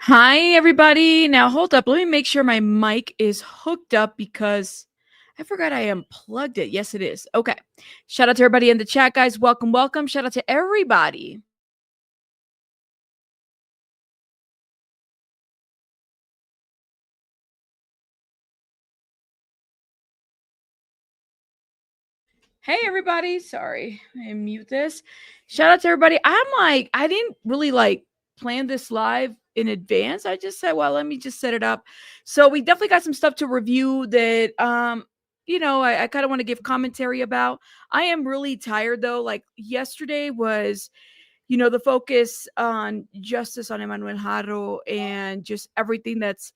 Hi, everybody. Now, hold up. Let me make sure my mic is hooked up because I forgot I unplugged it. Yes, it is. Okay. Shout out to everybody in the chat, guys. Welcome, welcome. Shout out to everybody. Hey, everybody. Sorry. I mute this. Shout out to everybody. I didn't really plan this live in advance. I just said, well, let me just set it up. So we definitely got some stuff to review that I kind of want to give commentary about. I am really tired though. Like yesterday was, the focus on justice on Emmanuel Haro and just everything that's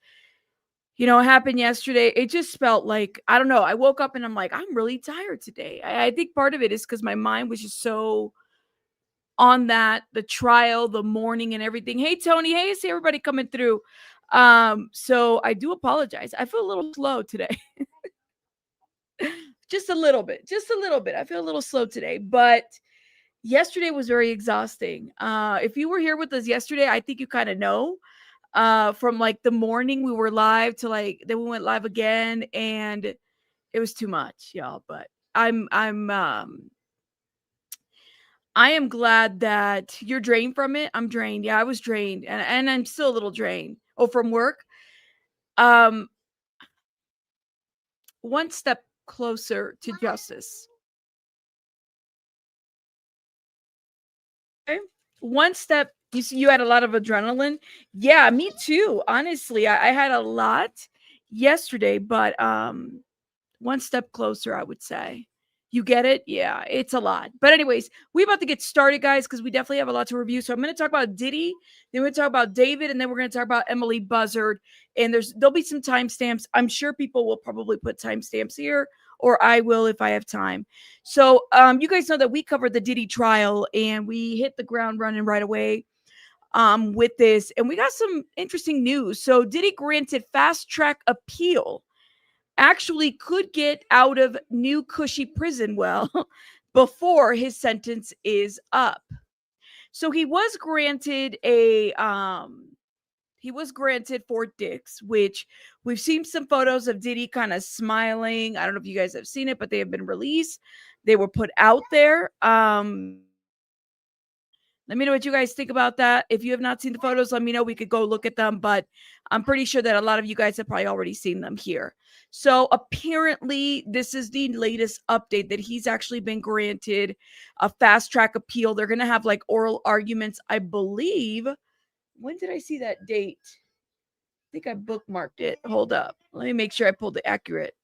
happened yesterday. It just felt like, I don't know. I woke up and I'm like, I'm really tired today. I think part of it is because my mind was just so on the trial, the morning and everything. Hey, Tony. Hey, I see everybody coming through. So I do apologize. I feel a little slow today. Just a little bit. Just a little bit. I feel a little slow today, but yesterday was very exhausting. If you were here with us yesterday, I think you kind of know from like the morning we were live to like then we went live again, and it was too much, y'all. But I am glad that you're drained from it. I'm drained. Yeah, I was drained, and I'm still a little drained. Oh, from work. Um, one step closer to justice. Okay. One step. You see, you had a lot of adrenaline. Yeah, me too. Honestly, I had a lot yesterday, but one step closer, I would say. You get it? Yeah, it's a lot. But anyways, we about to get started, guys, because we definitely have a lot to review. So I'm going to talk about Diddy, then we're going to talk about David, and then we're going to talk about Ashlee Buzzard. And there'll be some timestamps. I'm sure people will probably put timestamps here, or I will if I have time. So you guys know that we covered the Diddy trial, and we hit the ground running right away with this, and we got some interesting news. So Diddy granted fast track appeal, actually could get out of new cushy prison well before his sentence is up. So he was granted Fort Dix, which we've seen some photos of Diddy kind of smiling. I don't know if you guys have seen it, but they have been released. They were put out there. Let me know what you guys think about that. If you have not seen the photos, let me know. We could go look at them, but I'm pretty sure that a lot of you guys have probably already seen them here. So apparently, this is the latest update that he's actually been granted a fast track appeal. They're going to have like oral arguments, I believe. When did I see that date? I think I bookmarked it. Hold up. Let me make sure I pulled the accurate.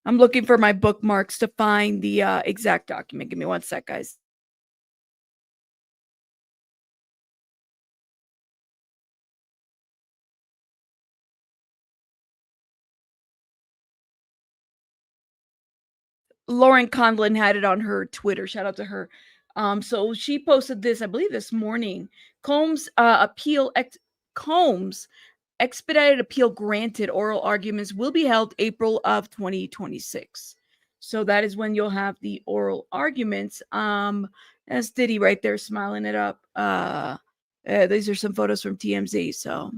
I'm looking for my bookmarks to find the exact document. Give me one sec, guys. Lauren Conlon had it on her Twitter. Shout out to her. So she posted this, I believe, this morning. Combs expedited appeal granted. Oral arguments will be held April of 2026. So that is when you'll have the oral arguments. That's Diddy right there smiling it up. These are some photos from TMZ. So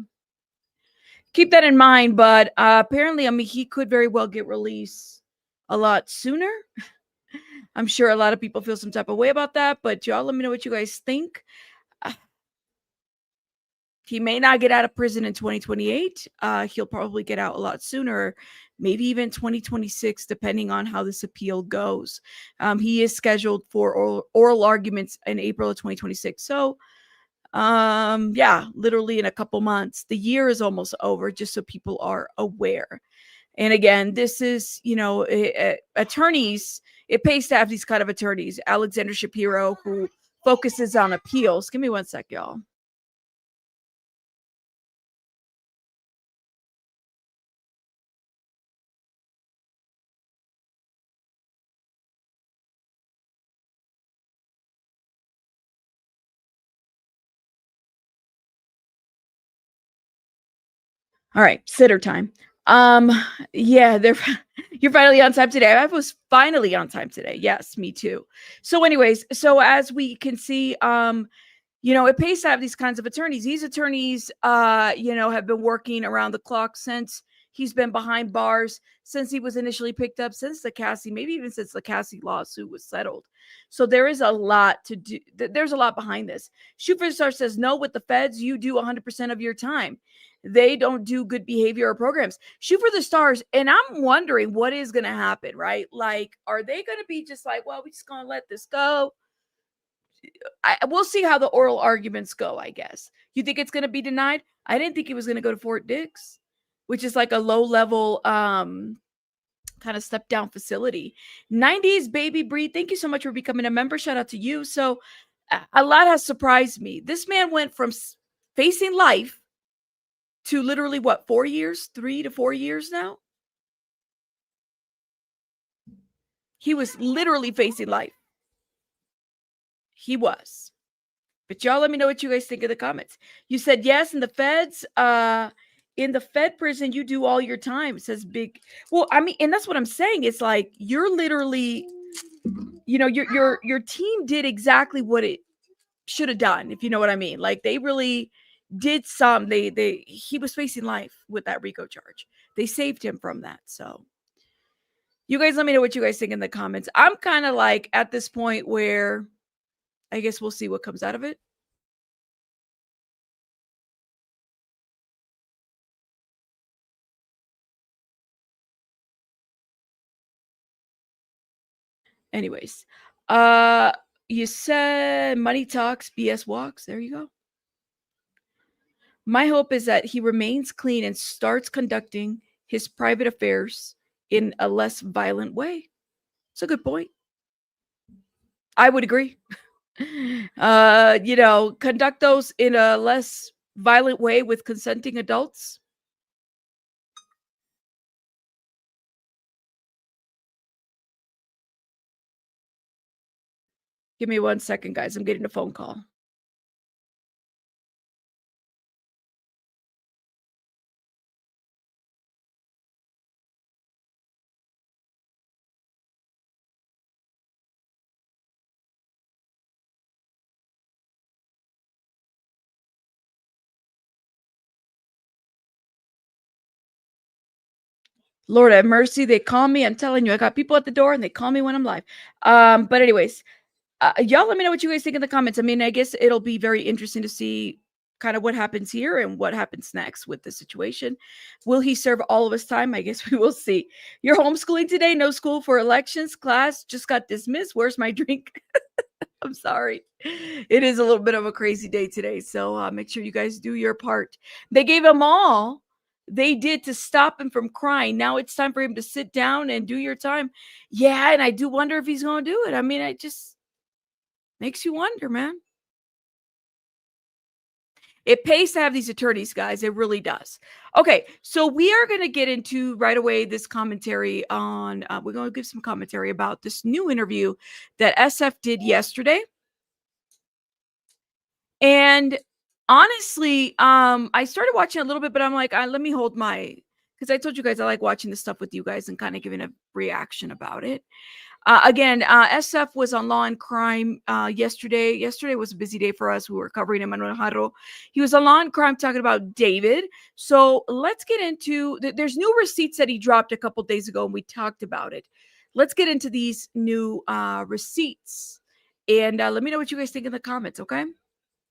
keep that in mind. But apparently, I mean, he could very well get released a lot sooner. I'm sure a lot of people feel some type of way about that, but y'all let me know what you guys think. He may not get out of prison in 2028. He'll probably get out a lot sooner, maybe even 2026, depending on how this appeal goes. He is scheduled for oral arguments in April of 2026. So, yeah, literally in a couple months. The year is almost over, just so people are aware. And again, this is, attorneys, it pays to have these kind of attorneys. Alexander Shapiro, who focuses on appeals. Give me one sec, y'all. All right, sitter time. Um, yeah, they're You're finally on time today. I was finally on time today. Yes, me too. So anyways, so as we can see, it pays to have these kinds of attorneys. These attorneys, have been working around the clock since he's been behind bars, since he was initially picked up, since the Cassie, maybe even since the Cassie lawsuit was settled. So there is a lot to do. There's a lot behind this. Shoot for the Stars says, no, with the feds, you do 100% of your time. They don't do good behavior or programs. Shoot for the Stars. And I'm wondering what is going to happen, right? Like, are they going to be just like, well, we're just going to let this go? We'll see how the oral arguments go, I guess. You think it's going to be denied? I didn't think he was going to go to Fort Dix, which is like a low-level kind of step-down facility. 90s Baby Breed, thank you so much for becoming a member. Shout out to you. So a lot has surprised me. This man went from facing life to literally, 4 years? 3 to 4 years now? He was literally facing life. He was. But y'all let me know what you guys think in the comments. You said yes in the feds. In the Fed prison, you do all your time, says Big. Well, I mean, and that's what I'm saying. It's like you're literally, your team did exactly what it should have done, if you know what I mean. Like they really did some. He was facing life with that RICO charge. They saved him from that. So you guys let me know what you guys think in the comments. I'm kind of like at this point where I guess we'll see what comes out of it. Anyways, you said money talks, BS walks. There you go. My hope is that he remains clean and starts conducting his private affairs in a less violent way. It's a good point. I would agree. Conduct those in a less violent way with consenting adults. Give me 1 second, guys. I'm getting a phone call. Lord have mercy. They call me. I'm telling you, I got people at the door and they call me when I'm live. But anyways, y'all let me know what you guys think in the comments. I mean, I guess it'll be very interesting to see kind of what happens here and what happens next with the situation. Will he serve all of his time? I guess we will see. You're homeschooling today? No school for elections? Class just got dismissed. Where's my drink? I'm sorry. It is a little bit of a crazy day today. So make sure you guys do your part. They gave him all they did to stop him from crying. Now it's time for him to sit down and do your time. Yeah, and I do wonder if he's going to do it. I mean, it just makes you wonder, man. It pays to have these attorneys, guys. It really does. Okay, so we are going to get into right away this commentary on, we're going to give some commentary about this new interview that SF did yesterday. And honestly, I started watching a little bit, but I'm like, let me hold my, because I told you guys I like watching this stuff with you guys and kind of giving a reaction about it. Again, SF was on Law and Crime yesterday. Yesterday was a busy day for us. We were covering Emmanuel Jarro. He was on Law and Crime talking about David. So let's get into, there's new receipts that he dropped a couple days ago, and we talked about it. Let's get into these new receipts. And let me know what you guys think in the comments, okay?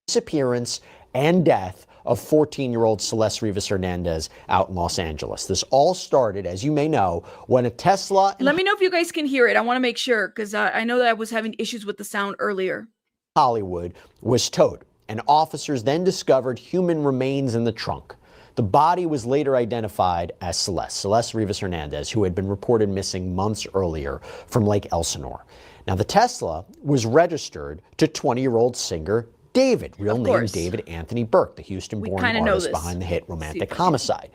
Disappearance and death of 14-year-old Celeste Rivas Hernandez out in Los Angeles. This all started, as you may know, when a Tesla... Let me know if you guys can hear it. I want to make sure, because I know that I was having issues with the sound earlier. Hollywood was towed, and officers then discovered human remains in the trunk. The body was later identified as Celeste Rivas Hernandez, who had been reported missing months earlier from Lake Elsinore. Now, the Tesla was registered to 20-year-old singer David, real name David Anthony Burke, the Houston-born artist behind the hit Romantic Homicide.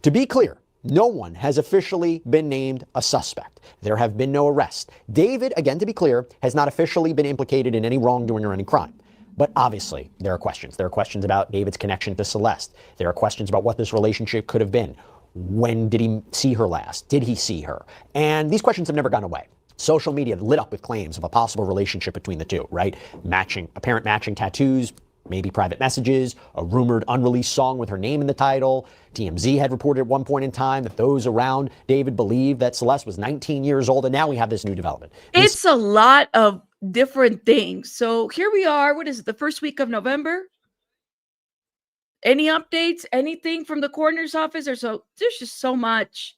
To be clear, no one has officially been named a suspect. There have been no arrests. David, again, to be clear, has not officially been implicated in any wrongdoing or any crime. But obviously, there are questions. There are questions about David's connection to Celeste. There are questions about what this relationship could have been. When did he see her last? Did he see her? And these questions have never gone away. Social media lit up with claims of a possible relationship between the two, right? Apparent matching tattoos, maybe private messages, a rumored unreleased song with her name in the title. TMZ had reported at one point in time that those around David believed that Celeste was 19 years old, and now we have this new development. It's a lot of different things. So here we are. What is it? The first week of November? Any updates? Anything from the coroner's office? There's just so much.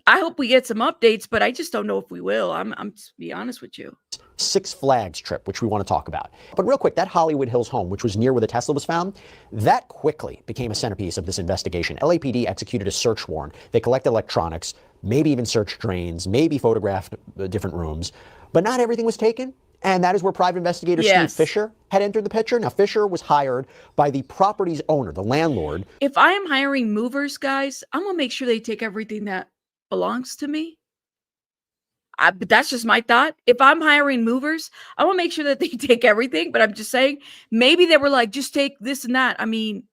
I hope we get some updates, but I just don't know if we will. I'm to be honest with you. Six Flags trip, which we want to talk about. But real quick, that Hollywood Hills home, which was near where the Tesla was found, that quickly became a centerpiece of this investigation. LAPD executed a search warrant. They collected electronics, maybe even searched drains, maybe photographed different rooms, but not everything was taken. And that is where private investigator Steve Fisher had entered the picture. Now, Fisher was hired by the property's owner, the landlord. If I am hiring movers, guys, I'm going to make sure they take everything that belongs to me. But that's just my thought. If I'm hiring movers, I want to make sure that they take everything. But I'm just saying, maybe they were like, just take this and that. I mean,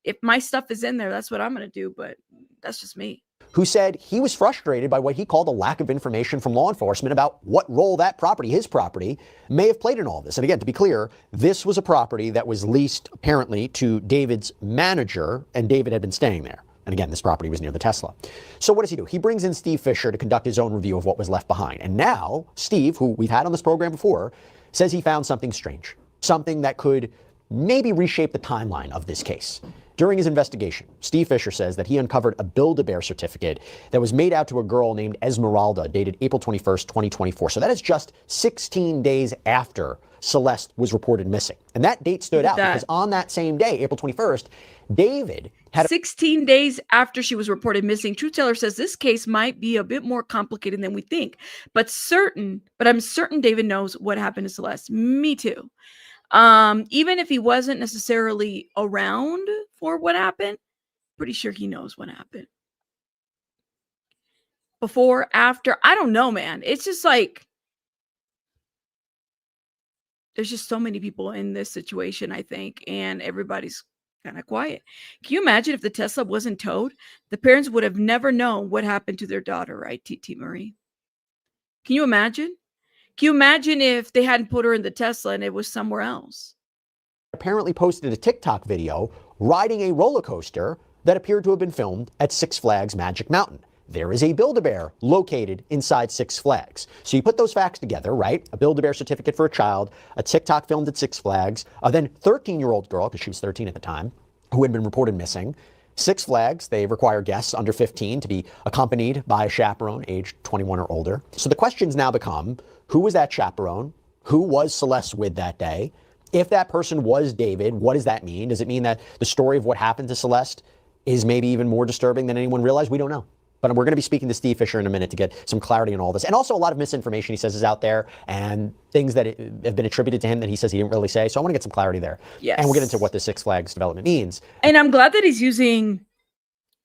if my stuff is in there, that's what I'm going to do. But that's just me. Who said he was frustrated by what he called a lack of information from law enforcement about what role that property, his property, may have played in all this. And again, to be clear, this was a property that was leased apparently to David's manager, and David had been staying there. And again, this property was near the Tesla. So what does he do? He brings in Steve Fisher to conduct his own review of what was left behind. And now Steve, who we've had on this program before, says he found something strange, something that could maybe reshape the timeline of this case. During his investigation, Steve Fisher says that he uncovered a Build-A-Bear certificate that was made out to a girl named Esmeralda, dated April 21st, 2024. So that is just 16 days after Celeste was reported missing. And that date stood out because on that same day, April 21st, David had 16 days after she was reported missing. Truth Teller says this case might be a bit more complicated than we think, but I'm certain David knows what happened to Celeste. Me too. Even if he wasn't necessarily around for what happened, pretty sure he knows what happened. Before, after, I don't know, man. It's just like, there's just so many people in this situation, I think, and everybody's kind of quiet. Can you imagine if the Tesla wasn't towed? The parents would have never known what happened to their daughter, right, TT Marie? Can you imagine? Can you imagine if they hadn't put her in the Tesla and it was somewhere else? Apparently posted a TikTok video riding a roller coaster that appeared to have been filmed at Six Flags Magic Mountain. There is a Build-A-Bear located inside Six Flags. So you put those facts together, right? A Build-A-Bear certificate for a child, a TikTok filmed at Six Flags, a then 13-year-old girl, because she was 13 at the time, who had been reported missing. Six Flags, they require guests under 15 to be accompanied by a chaperone aged 21 or older. So the questions now become, who was that chaperone? Who was Celeste with that day? If that person was David, what does that mean? Does it mean that the story of what happened to Celeste is maybe even more disturbing than anyone realized? We don't know. But we're going to be speaking to Steve Fisher in a minute to get some clarity on all this. And also a lot of misinformation he says is out there and things that have been attributed to him that he says he didn't really say. So I want to get some clarity there. Yes. And we'll get into what the Six Flags development means. And I'm glad that he's using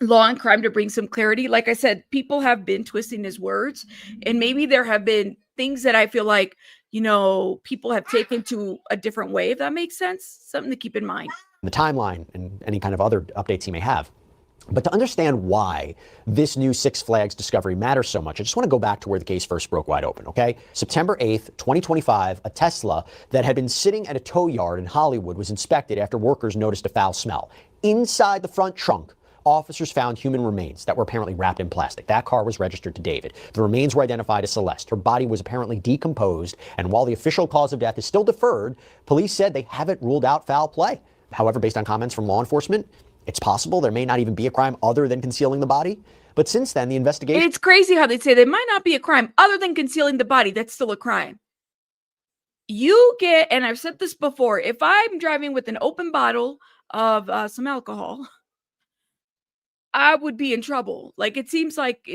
law and crime to bring some clarity. Like I said, people have been twisting his words. And maybe there have been things that I feel like, you know, people have taken to a different way, if that makes sense. Something to keep in mind. The timeline and any kind of other updates he may have. But to understand why this new Six Flags discovery matters so much, I just want to go back to where the case first broke wide open, okay? September 8th, 2025, a Tesla that had been sitting at a tow yard in Hollywood was inspected after workers noticed a foul smell. Inside the front trunk, officers found human remains that were apparently wrapped in plastic. That car was registered to David. The remains were identified as Celeste. Her body was apparently decomposed, and while the official cause of death is still deferred, police said they haven't ruled out foul play. However, based on comments from law enforcement, it's possible there may not even be a crime other than concealing the body. But since then, the investigation... It's crazy how they say there might not be a crime other than concealing the body. That's still a crime. You get, and I've said this before, if I'm driving with an open bottle of some alcohol, I would be in trouble. Like, it seems like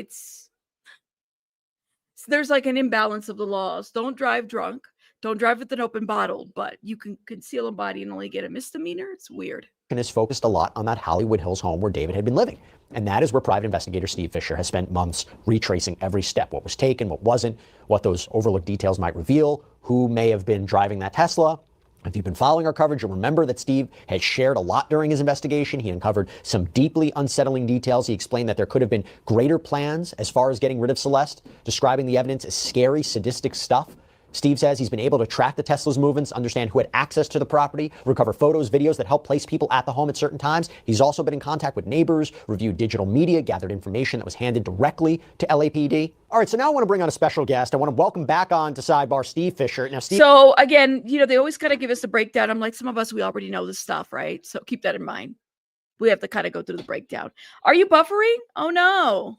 there's like an imbalance of the laws. Don't drive drunk. Don't drive with an open bottle, but you can conceal a body and only get a misdemeanor. It's weird. And is focused a lot on that Hollywood Hills home where David had been living. And that is where private investigator Steve Fisher has spent months retracing every step, what was taken, what wasn't, what those overlooked details might reveal, who may have been driving that Tesla. If you've been following our coverage, you'll remember that Steve had shared a lot during his investigation. He uncovered some deeply unsettling details. He explained that there could have been greater plans as far as getting rid of Celeste, describing the evidence as scary, sadistic stuff. Steve says he's been able to track the Tesla's movements, understand who had access to the property, recover photos, videos that help place people at the home at certain times. He's also been in contact with neighbors, reviewed digital media, gathered information that was handed directly to LAPD. All right, so now I want to bring on a special guest. I want to welcome back on to Sidebar Steve Fisher. Now, Steve. So again, they always kind of give us a breakdown. I'm like, some of us, we already know this stuff, right? So keep that in mind. We have to kind of go through the breakdown. Are you buffering? Oh, no.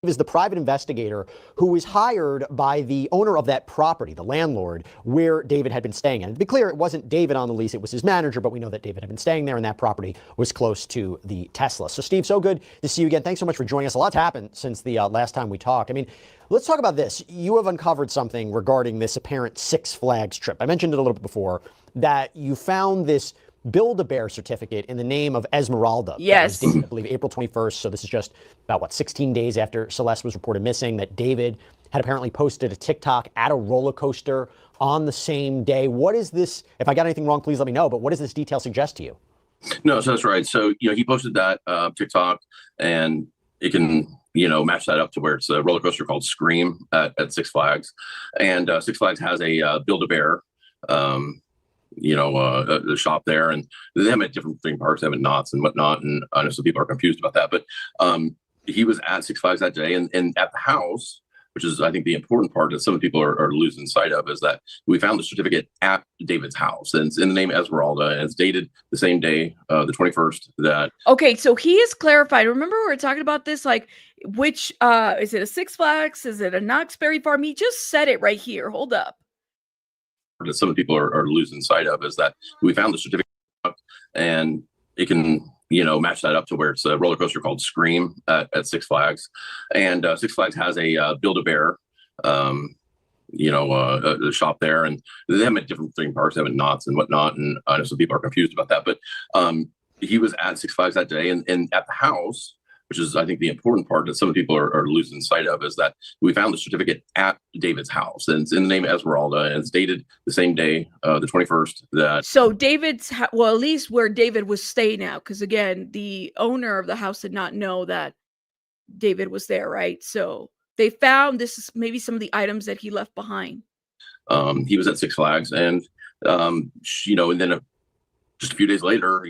Is the private investigator who was hired by the owner of that property, the landlord, where David had been staying. And to be clear, it wasn't David on the lease, it was his manager, but we know that David had been staying there and that property was close to the Tesla. So Steve, so good to see you again. Thanks so much for joining us. A lot's happened since the last time we talked. I mean, let's talk about this. You have uncovered something regarding this apparent Six Flags trip. I mentioned it a little bit before, that you found this Build-A-Bear certificate in the name of Esmeralda. Yes. That was dated, I believe, April 21st. So this is just about, 16 days after Celeste was reported missing, that David had apparently posted a TikTok at a roller coaster on the same day. What is this? If I got anything wrong, please let me know. But what does this detail suggest to you? No, so that's right. So, he posted that TikTok, and it can, match that up to where it's a roller coaster called Scream at Six Flags. And Six Flags has a Build-A-Bear, the shop there, and they have at different theme parks, they have at Knott's and whatnot, and I know some people are confused about that, but he was at Six Flags that day, and at the house, which is, I think, the important part that some people are losing sight of, is that we found the certificate at David's house, and it's in the name Esmeralda, and it's dated the same day, the 21st. That Okay, so he is clarified. Remember, we were talking about this, like, which is it a Six Flags? Is it a Knott's Berry Farm? He just said it right here. Hold up. that some people are losing sight of, is that we found the certificate, and it can match that up to where it's a roller coaster called Scream at Six Flags. And Six Flags has a Build-A-Bear a shop there, and they have at different theme parks, they have at Knott's and whatnot, and I know some people are confused about that, but he was at Six Flags that day, and at the house, which is, I think, the important part that some people are losing sight of, is that we found the certificate at David's house, and it's in the name Esmeralda, and it's dated the same day, the 21st. That So David's, well, at least where David was staying now, because again, the owner of the house did not know that David was there, right? So they found this is maybe some of the items that he left behind. he was at Six Flags, and and then just a few days later,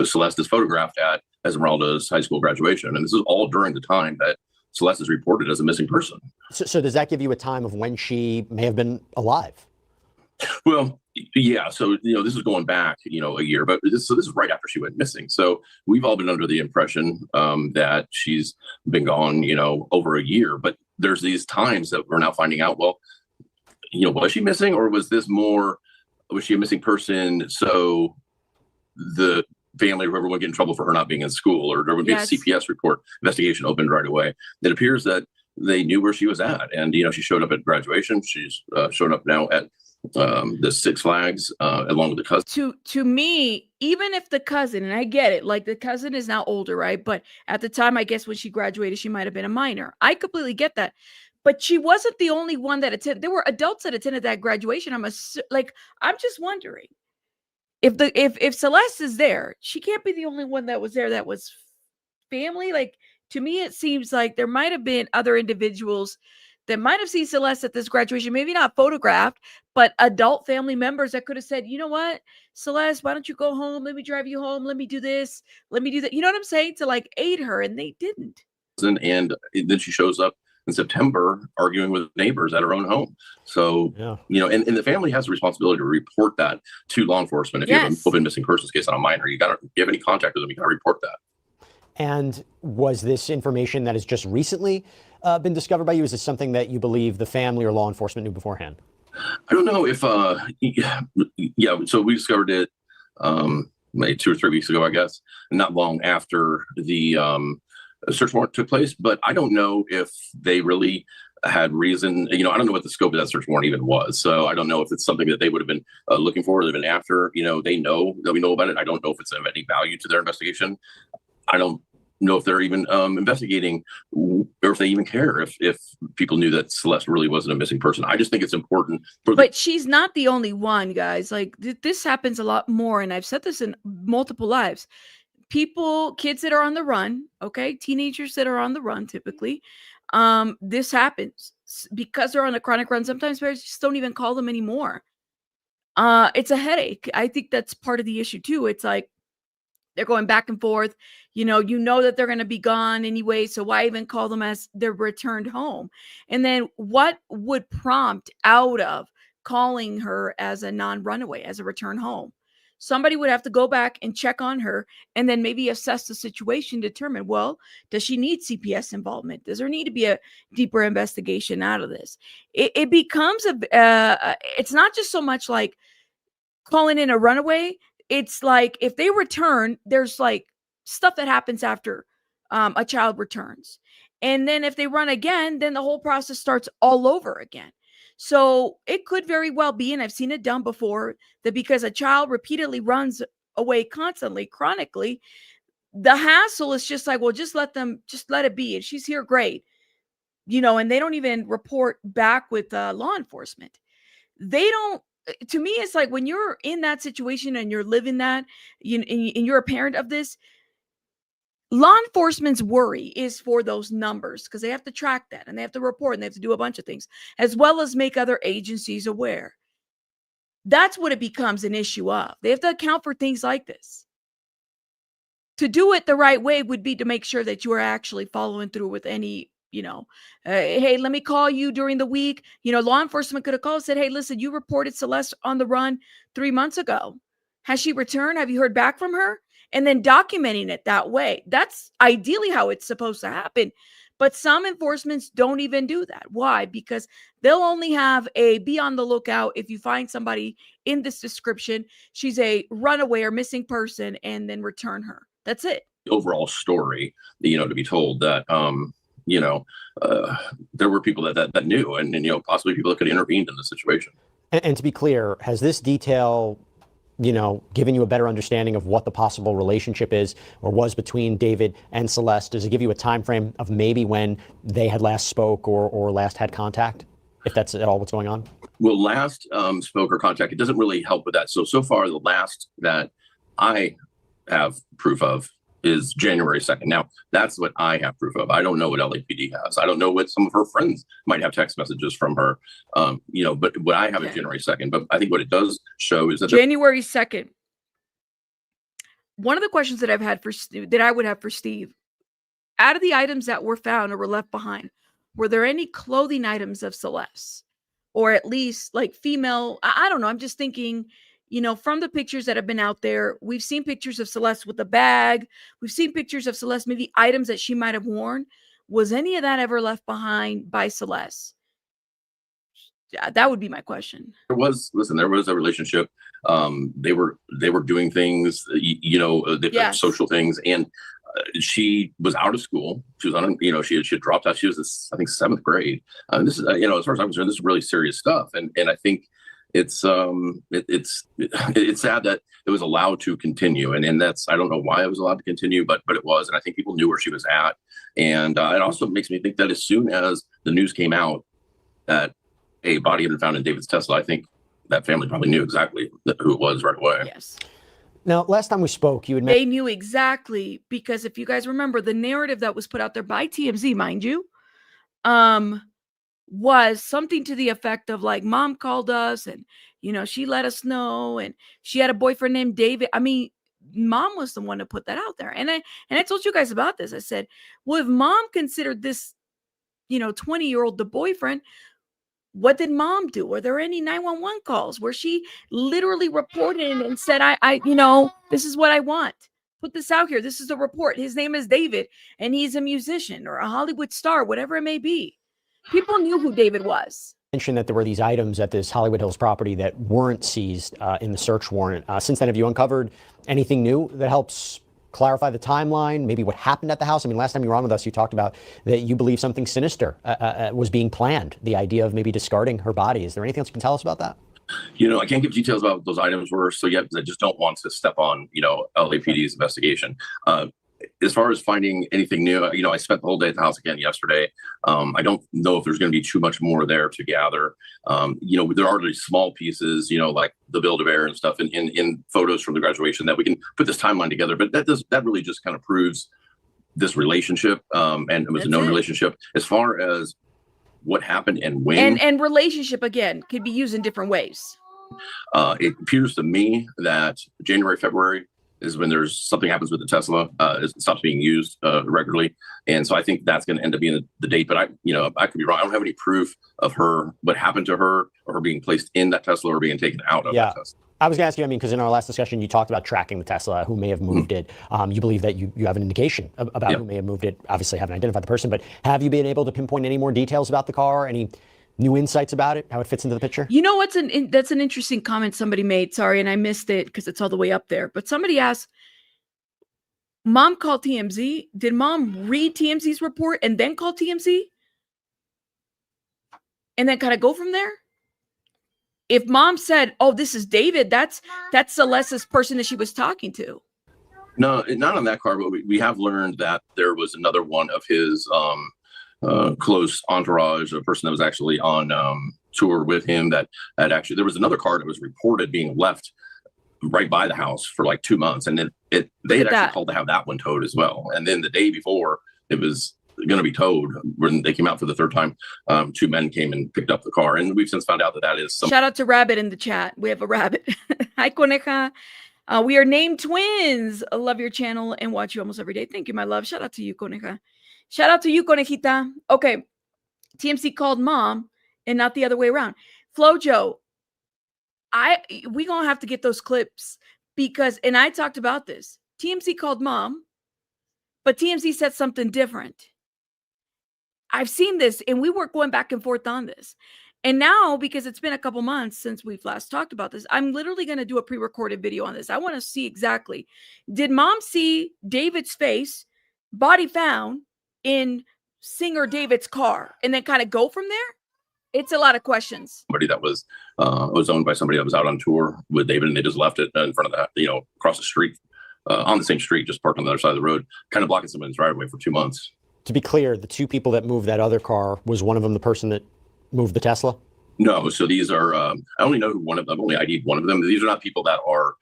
Celeste is photographed at Esmeralda's high school graduation. And this is all during the time that Celeste is reported as a missing person. So does that give you a time of when she may have been alive? Well, yeah. So, this is going back, a year, but this is right after she went missing. So we've all been under the impression that she's been gone, over a year. But there's these times that we're now finding out, well, was she missing, or was she a missing person? So the family or whoever would get in trouble for her not being in school, or there would be a CPS report, investigation opened right away. It appears that they knew where she was at, and she showed up at graduation. She's showing up now at the Six Flags along with the cousin. To me, even if the cousin, and I get it, like the cousin is now older, right? But at the time, I guess when she graduated, she might have been a minor. I completely get that. But she wasn't the only one that attended. There were adults that attended that graduation. I'm just wondering if Celeste is there, she can't be the only one that was there that was family. Like, to me, it seems like there might have been other individuals that might have seen Celeste at this graduation, maybe not photographed, but adult family members that could have said, you know what, Celeste, why don't you go home? Let me drive you home. Let me do this. Let me do that. You know what I'm saying? To like aid her, and they didn't. And then she shows up in September arguing with neighbors at her own home. So, and the family has a responsibility to report that to law enforcement. If you have an open missing persons case on a minor, if you have any contact with them, you got to report that. And was this information that has just recently been discovered by you? Is this something that you believe the family or law enforcement knew beforehand? I don't know if, so we discovered it maybe 2 or 3 weeks ago, I guess, not long after the search warrant took place, but I don't know if they really had reason. I don't know what the scope of that search warrant even was. So I don't know if it's something that they would have been looking for, they've been after. They know that we know about it. I don't know if it's of any value to their investigation. I don't know if they're even investigating, or if they even care if people knew that Celeste really wasn't a missing person. I just think it's important for But she's not the only one, guys. Like this happens a lot more, and I've said this in multiple lives. Kids that are on the run, okay, teenagers that are on the run, typically, this happens because they're on a chronic run. Sometimes parents just don't even call them anymore. It's a headache. I think that's part of the issue too. It's like they're going back and forth. You know that they're going to be gone anyway, so why even call them as they're returned home? And then what would prompt out of calling her as a non-runaway, as a return home? Somebody would have to go back and check on her and then maybe assess the situation, determine, well, does she need CPS involvement? Does there need to be a deeper investigation out of this? It becomes it's not just so much like calling in a runaway. It's like if they return, there's like stuff that happens after a child returns. And then if they run again, then the whole process starts all over again. So it could very well be, and I've seen it done before, that because a child repeatedly runs away constantly, chronically, the hassle is just like, well, just let it be. And she's here, great. And they don't even report back with law enforcement. They don't. To me, it's like when you're in that situation and you're living that, and you're a parent of this, law enforcement's worry is for those numbers, because they have to track that and they have to report and they have to do a bunch of things, as well as make other agencies aware. That's what it becomes an issue of. They have to account for things like this. To do it the right way would be to make sure that you are actually following through with any, hey, let me call you during the week. Law enforcement could have called and said, hey, listen, you reported Celeste on the run 3 months ago. Has she returned? Have you heard back from her? And then documenting it that way. That's ideally how it's supposed to happen. But some enforcements don't even do that. Why? Because they'll only have a be on the lookout if you find somebody in this description. She's a runaway or missing person, and then return her. That's it. Overall story, to be told that, there were people that knew, and possibly people that could have intervened in the situation. And to be clear, has this detail, given you a better understanding of what the possible relationship is or was between David and Celeste? Does it give you a time frame of maybe when they had last spoke or last had contact, if that's at all what's going on? Well, last spoke or contact, it doesn't really help with that. So far, the last that I have proof of is January 2nd. Now, that's what I have proof of. I don't know what LAPD has. I don't know what some of her friends might have text messages from her, but what I have is January 2nd. But I think what it does show is that January 2nd. One of the questions that I would have for Steve, out of the items that were found or were left behind, were there any clothing items of Celeste, or at least like female? I don't know. I'm just thinking, from the pictures that have been out there, we've seen pictures of Celeste with a bag. We've seen pictures of Celeste, maybe items that she might have worn. Was any of that ever left behind by Celeste? Yeah, that would be my question. There was a relationship. They were doing things, Yes. social things, and she was out of school. She was on, she had dropped out. She was, I think, 7th grade. This is, as far as I'm concerned, this is really serious stuff, and I think it's sad that it was allowed to continue, and that's, I don't know why it was allowed to continue, but it was, and I think people knew where she was at, and it also makes me think that as soon as the news came out that a body had been found in David's Tesla, I think that family probably knew exactly who it was right away. Yes. Now, last time we spoke, you had They knew exactly, because if you guys remember, the narrative that was put out there by TMZ, mind you, was something to the effect of like, mom called us and, she let us know, and she had a boyfriend named David. I mean, mom was the one to put that out there. And I told you guys about this. I said, well, if mom considered this, 20-year-old the boyfriend, what did mom do? Were there any 911 calls where she literally reported and said, I this is what I want. Put this out here. This is the report. His name is David, and he's a musician or a Hollywood star, whatever it may be. People knew who David was. Mentioned that there were these items at this Hollywood Hills property that weren't seized in the search warrant. Since then, have you uncovered anything new that helps clarify the timeline, maybe what happened at the house? I mean, last time you were on with us, you talked about that you believe something sinister was being planned, the idea of maybe discarding her body. Is there anything else you can tell us about that? I can't give details about what those items were, so yet, because I just don't want to step on, LAPD's investigation. as far as finding anything new, I spent the whole day at the house again yesterday. I don't know if there's going to be too much more there to gather. There are these small pieces, like the Build-A-Bear and stuff in photos from the graduation that we can put this timeline together. But that really just kind of proves this relationship, and it was a known relationship. As far as what happened and when, and relationship again could be used in different ways. It appears to me that January, February is when there's something happens with the Tesla. It stops being used regularly, and so I think that's going to end up being the date. But I could be wrong. I don't have any proof of what happened to her, or her being placed in that Tesla, or being taken out of that Tesla. I was going to ask you, because in our last discussion, you talked about tracking the Tesla, who may have moved it. You believe that you have an indication about who may have moved it. Obviously, haven't identified the person, but have you been able to pinpoint any more details about the car? Any new insights about it, how it fits into the picture? That's an interesting comment somebody made. Sorry, and I missed it because it's all the way up there. But somebody asked, Mom called TMZ. Did Mom read TMZ's report and then call TMZ? And then kind of go from there? If Mom said, "Oh, this is David," that's Celeste's person that she was talking to. No, not on that car, but we have learned that there was another one of his close entourage, a person that was actually on tour with him, that had actually, there was another car that was reported being left right by the house for like 2 months, and then they had actually called to have that one towed as well. And then the day before it was going to be towed, when they came out for the third time, 2 men came and picked up the car, and we've since found out that is some. Shout out to Rabbit in the chat. We have a rabbit. Hi, Coneja. We are named twins. I love your channel and watch you almost every day. Thank you, my love. Shout out to you, Coneja. Shout out to you, Conejita. Okay, TMC called Mom and not the other way around. Flojo, we gonna have to get those clips, because, and I talked about this. TMC called Mom, but TMZ said something different. I've seen this, and we were going back and forth on this. And now, because it's been a couple months since we've last talked about this, I'm literally going to do a pre-recorded video on this. I want to see exactly, did Mom see David's face, body found, in singer David's car, and then kind of go from there? It's a lot of questions. Somebody that was owned by somebody that was out on tour with David, and they just left it in front of that, across the street, on the same street, just parked on the other side of the road, kind of blocking someone's driveway for 2 months. To be clear, the 2 people that moved that other car, was one of them the person that moved the Tesla? No, so these are, I only know who one of them, only ID'd one of them. These are not people that are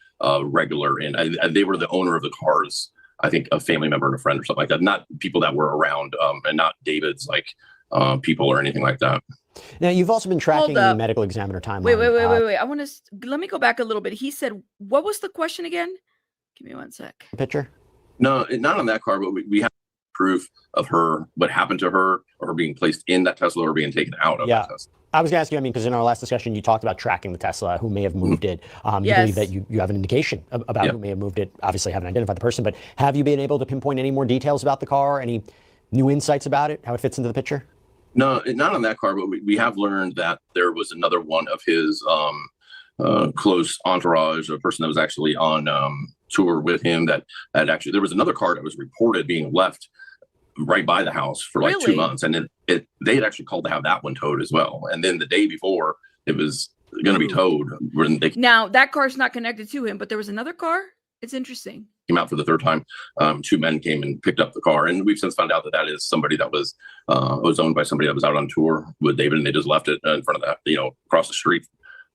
regular, and they were the owner of the cars, I think a family member and a friend or something like that, not people that were around, and not David's people or anything like that. Now, you've also been tracking the medical examiner timeline. Wait. I want to, let me go back a little bit. He said, what was the question again? Give me 1 sec. Picture? No, not on that car, but we have proof of what happened to her, or her being placed in that Tesla, or being taken out of that Tesla. I was going to ask you, because in our last discussion, you talked about tracking the Tesla, who may have moved it. You believe that you have an indication about who may have moved it. Obviously, haven't identified the person, but have you been able to pinpoint any more details about the car? Any new insights about it, how it fits into the picture? No, not on that car, but we have learned that there was another one of his close entourage, a person that was actually on tour with him, that had actually, there was another car that was reported being left right by the house for like 2 months, and then they had actually called to have that one towed as well. And then the day before it was going to be towed, when they now that car's not connected to him, but there was another car. It's interesting. Came out for the third time, 2 men came and picked up the car, and we've since found out that is somebody that was owned by somebody that was out on tour with David, and they just left it in front of that, across the street,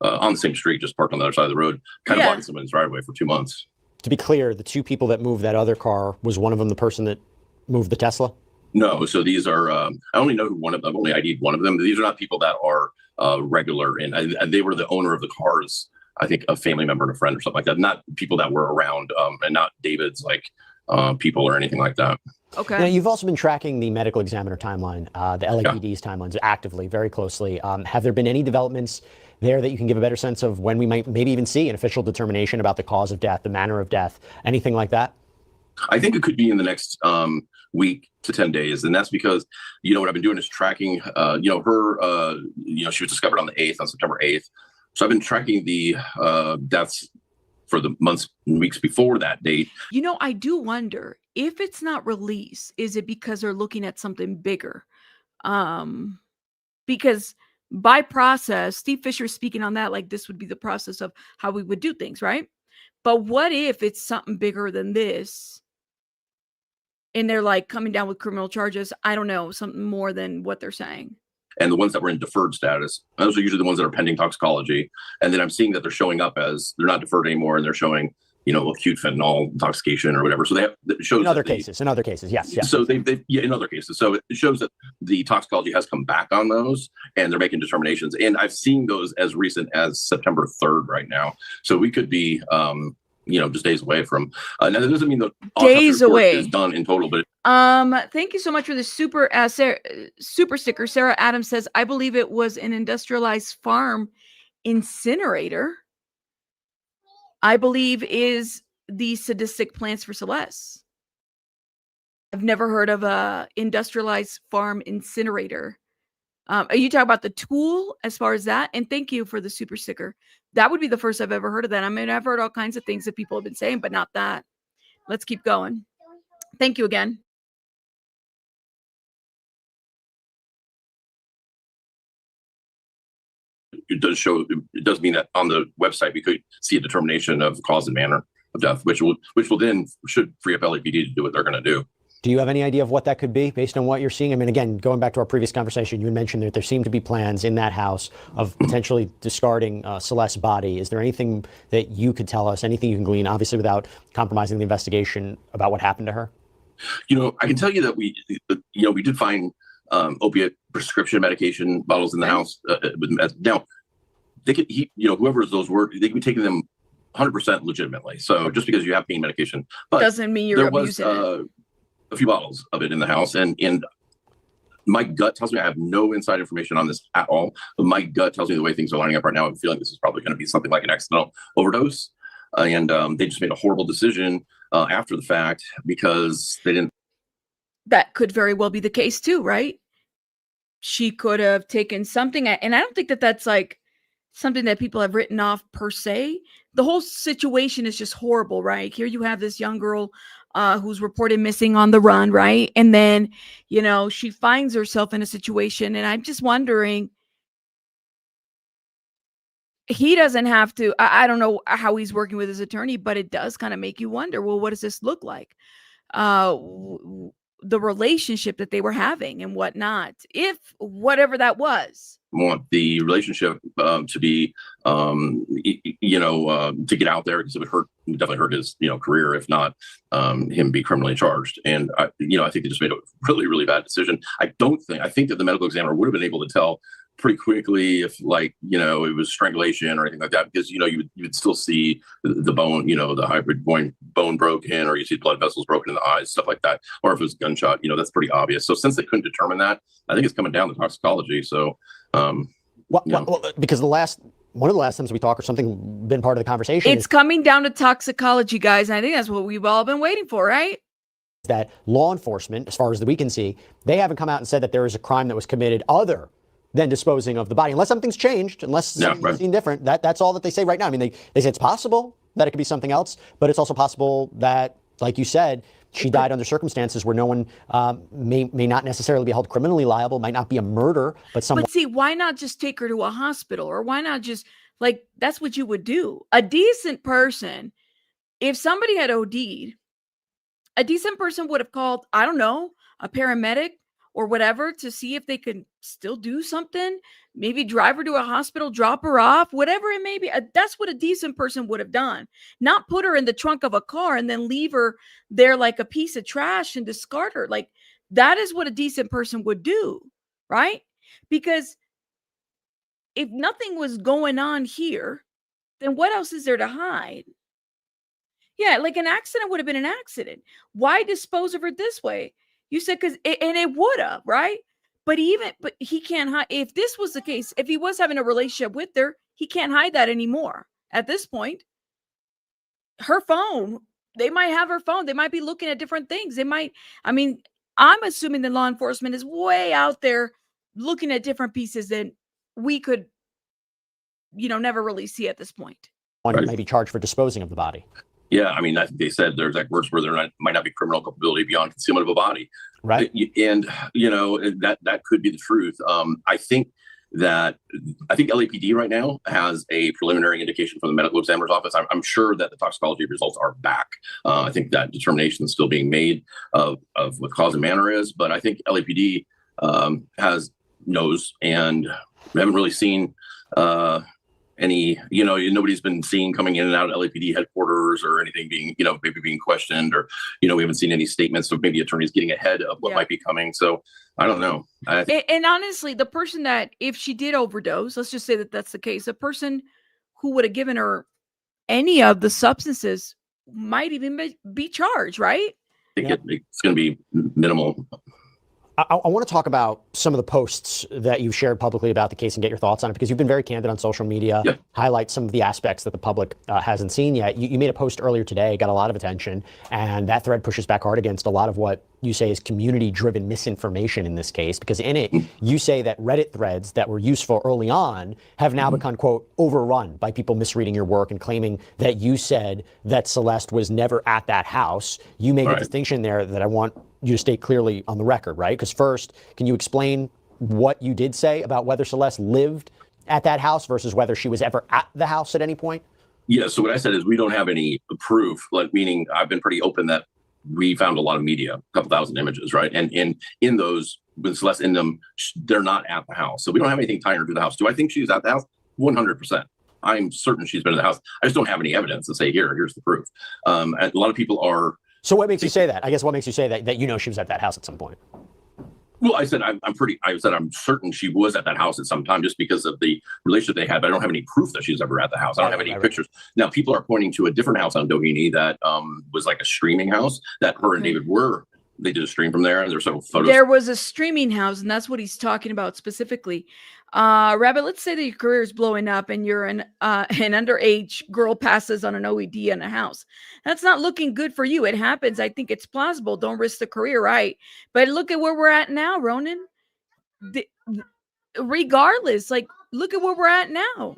on the same street, just parked on the other side of the road, kind of blocking someone's driveway for 2 months. To be clear, the 2 people that moved that other car, was one of them the person that moved the Tesla? No, so these are, I only know who one of them, only ID'd one of them. These are not people that are regular, and they were the owner of the cars, I think a family member and a friend or something like that, not people that were around, and not David's people or anything like that. Okay. Now, you've also been tracking the medical examiner timeline, the LAPD's timelines actively, very closely. Have there been any developments there that you can give a better sense of when we might maybe even see an official determination about the cause of death, the manner of death, anything like that? I think it could be in the next week to 10 days. And that's because, what I've been doing is tracking, her, she was discovered on the 8th, on September 8th. So I've been tracking the deaths for the months and weeks before that date. I do wonder if it's not released, is it because they're looking at something bigger? Because by process, Steve Fisher speaking on that, this would be the process of how we would do things, right? But what if it's something bigger than this? and they're like coming down with criminal charges. I don't know, something more than what they're saying. And the ones that were in deferred status, those are usually the ones that are pending toxicology. And then I'm seeing that they're showing up as they're not deferred anymore, and they're showing, acute fentanyl intoxication or whatever. So it shows in other cases, yes. So in other cases. So it shows that the toxicology has come back on those, and they're making determinations. And I've seen those as recent as September 3rd right now. So we could be, just days away from. Now that doesn't mean the days away is done in total, but. Thank you so much for the super sticker. Sarah Adams says, I believe it was an industrialized farm incinerator. I believe is the sadistic plans for Celeste. I've never heard of a industrialized farm incinerator. Are you talking about the tool as far as that? And thank you for the super sticker. That would be the first I've ever heard of that. I mean, I've heard all kinds of things that people have been saying, but not that. Let's keep going. Thank you again. It does mean that on the website we could see a determination of cause and manner of death, which will then should free up LAPD to do what they're going to do. Do you have any idea of what that could be based on what you're seeing? I mean, again, going back to our previous conversation, you had mentioned that there seem to be plans in that house of potentially discarding Celeste's body. Is there anything that you could tell us, anything you can glean, obviously without compromising the investigation, about what happened to her? I can tell you that we did find opiate prescription medication bottles in the house. Now, they could, whoever those were, they could be taking them 100% legitimately. So just because you have pain medication, but doesn't mean you're abusing it. A few bottles of it in the house, and my gut tells me, I have no inside information on this at all, but my gut tells me the way things are lining up right now, I'm feeling this is probably going to be something like an accidental overdose, and they just made a horrible decision after the fact because they didn't. That could very well be the case too, right? She could have taken something, and I don't think that that's like something that people have written off per se. The whole situation is just horrible, right? Here you have this young girl who's reported missing on the run, right? And then, she finds herself in a situation, and I'm just wondering, he doesn't have to, I don't know how he's working with his attorney, but it does kind of make you wonder, well, what does this look like? The relationship that they were having and whatnot, if whatever that was. Want the relationship to be, to get out there, because it would definitely hurt his, career, if not him be criminally charged. And I think they just made a really, really bad decision. I think that the medical examiner would have been able to tell pretty quickly if, it was strangulation or anything like that, because, you would still see the bone, the hybrid bone broken, or you see blood vessels broken in the eyes, stuff like that. Or if it was gunshot, that's pretty obvious. So since they couldn't determine that, I think it's coming down to toxicology. So, because one of the last times we talked, or something been part of the conversation, it's coming down to toxicology, guys. And I think that's what we've all been waiting for, right? That law enforcement, as far as we can see, they haven't come out and said that there is a crime that was committed other than disposing of the body, unless something's changed, unless something's seen different. That's all that they say right now. I mean, they say it's possible that it could be something else, but it's also possible that, like you said, she died under circumstances where no one may not necessarily be held criminally liable, might not be a murder, but someone. But see, why not just take her to a hospital, or why not just, that's what you would do? A decent person, if somebody had OD'd, a decent person would have called, I don't know, a paramedic or whatever, to see if they could still do something, maybe drive her to a hospital, drop her off, whatever it may be. That's what a decent person would have done. Not put her in the trunk of a car and then leave her there like a piece of trash and discard her. That is what a decent person would do, right? Because if nothing was going on here, then what else is there to hide? Yeah, an accident would have been an accident. Why dispose of her this way? You said and it would have, right? But he can't hide. If this was the case, if he was having a relationship with her, he can't hide that anymore. At this point, her phone, they might have her phone. They might be looking at different things. I'm assuming that law enforcement is way out there looking at different pieces that we could, never really see at this point. One may be charged for disposing of the body. Yeah, I think they said there's words where there might not be criminal culpability beyond concealment of a body. Right. And, that could be the truth. I think that I think LAPD right now has a preliminary indication from the medical examiner's office. I'm sure that the toxicology results are back. I think that determination is still being made of what cause and manner is, but I think LAPD knows, and we haven't really seen any, nobody's been seen coming in and out of LAPD headquarters or anything being, maybe being questioned, or, we haven't seen any statements of maybe attorneys getting ahead of what might be coming. So I don't know. And honestly, the person that, if she did overdose, let's just say that that's the case, the person who would have given her any of the substances might even be charged, right? I think it's going to be minimal. I want to talk about some of the posts that you've shared publicly about the case and get your thoughts on it, because you've been very candid on social media, highlight some of the aspects that the public hasn't seen yet. You made a post earlier today, got a lot of attention, and that thread pushes back hard against a lot of what you say is community-driven misinformation in this case, because in it, you say that Reddit threads that were useful early on have now become, quote, overrun by people misreading your work and claiming that you said that Celeste was never at that house. You made a distinction there that I want you to state clearly on the record, right? Because first, can you explain what you did say about whether Celeste lived at that house versus whether she was ever at the house at any point? Yeah, so what I said is we don't have any proof, meaning I've been pretty open that we found a lot of media, a couple thousand images, right? And in those, with Celeste in them, they're not at the house. So we don't have anything tying her to the house. Do I think she's at the house? 100%. I'm certain she's been to the house. I just don't have any evidence to say, here's the proof. And a lot of people are. So what makes you say that? I guess what makes you say that she was at that house at some point? Well, I said I'm certain she was at that house at some time just because of the relationship they had, but I don't have any proof that she was ever at the house. I don't have any pictures. Now, people are pointing to a different house on Doheny that was like a streaming house that her and David they did a stream from there, and there's several photos. There was a streaming house, and that's what he's talking about specifically. Rabbit, let's say that your career is blowing up and you're an underage girl passes on an OED in a house. That's not looking good for you. It happens. I think it's plausible. Don't risk the career, right? But look at where we're at now, Ronan. Regardless, look at where we're at now.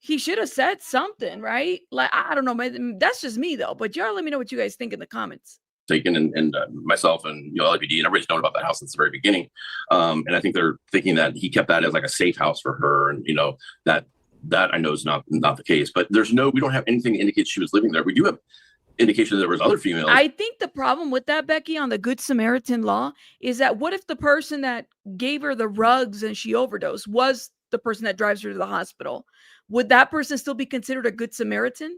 He should have said something, right? I don't know. That's just me, though. But y'all let me know what you guys think in the comments. Taken and myself and LAPD and everybody's known about that house since the very beginning, and I think they're thinking that he kept that as like a safe house for her, and that I know is not the case. But we don't have anything to indicate she was living there. We do have indication that there was other females. I think the problem with that, Becky, on the Good Samaritan law is that what if the person that gave her the rugs and she overdosed was the person that drives her to the hospital? Would that person still be considered a Good Samaritan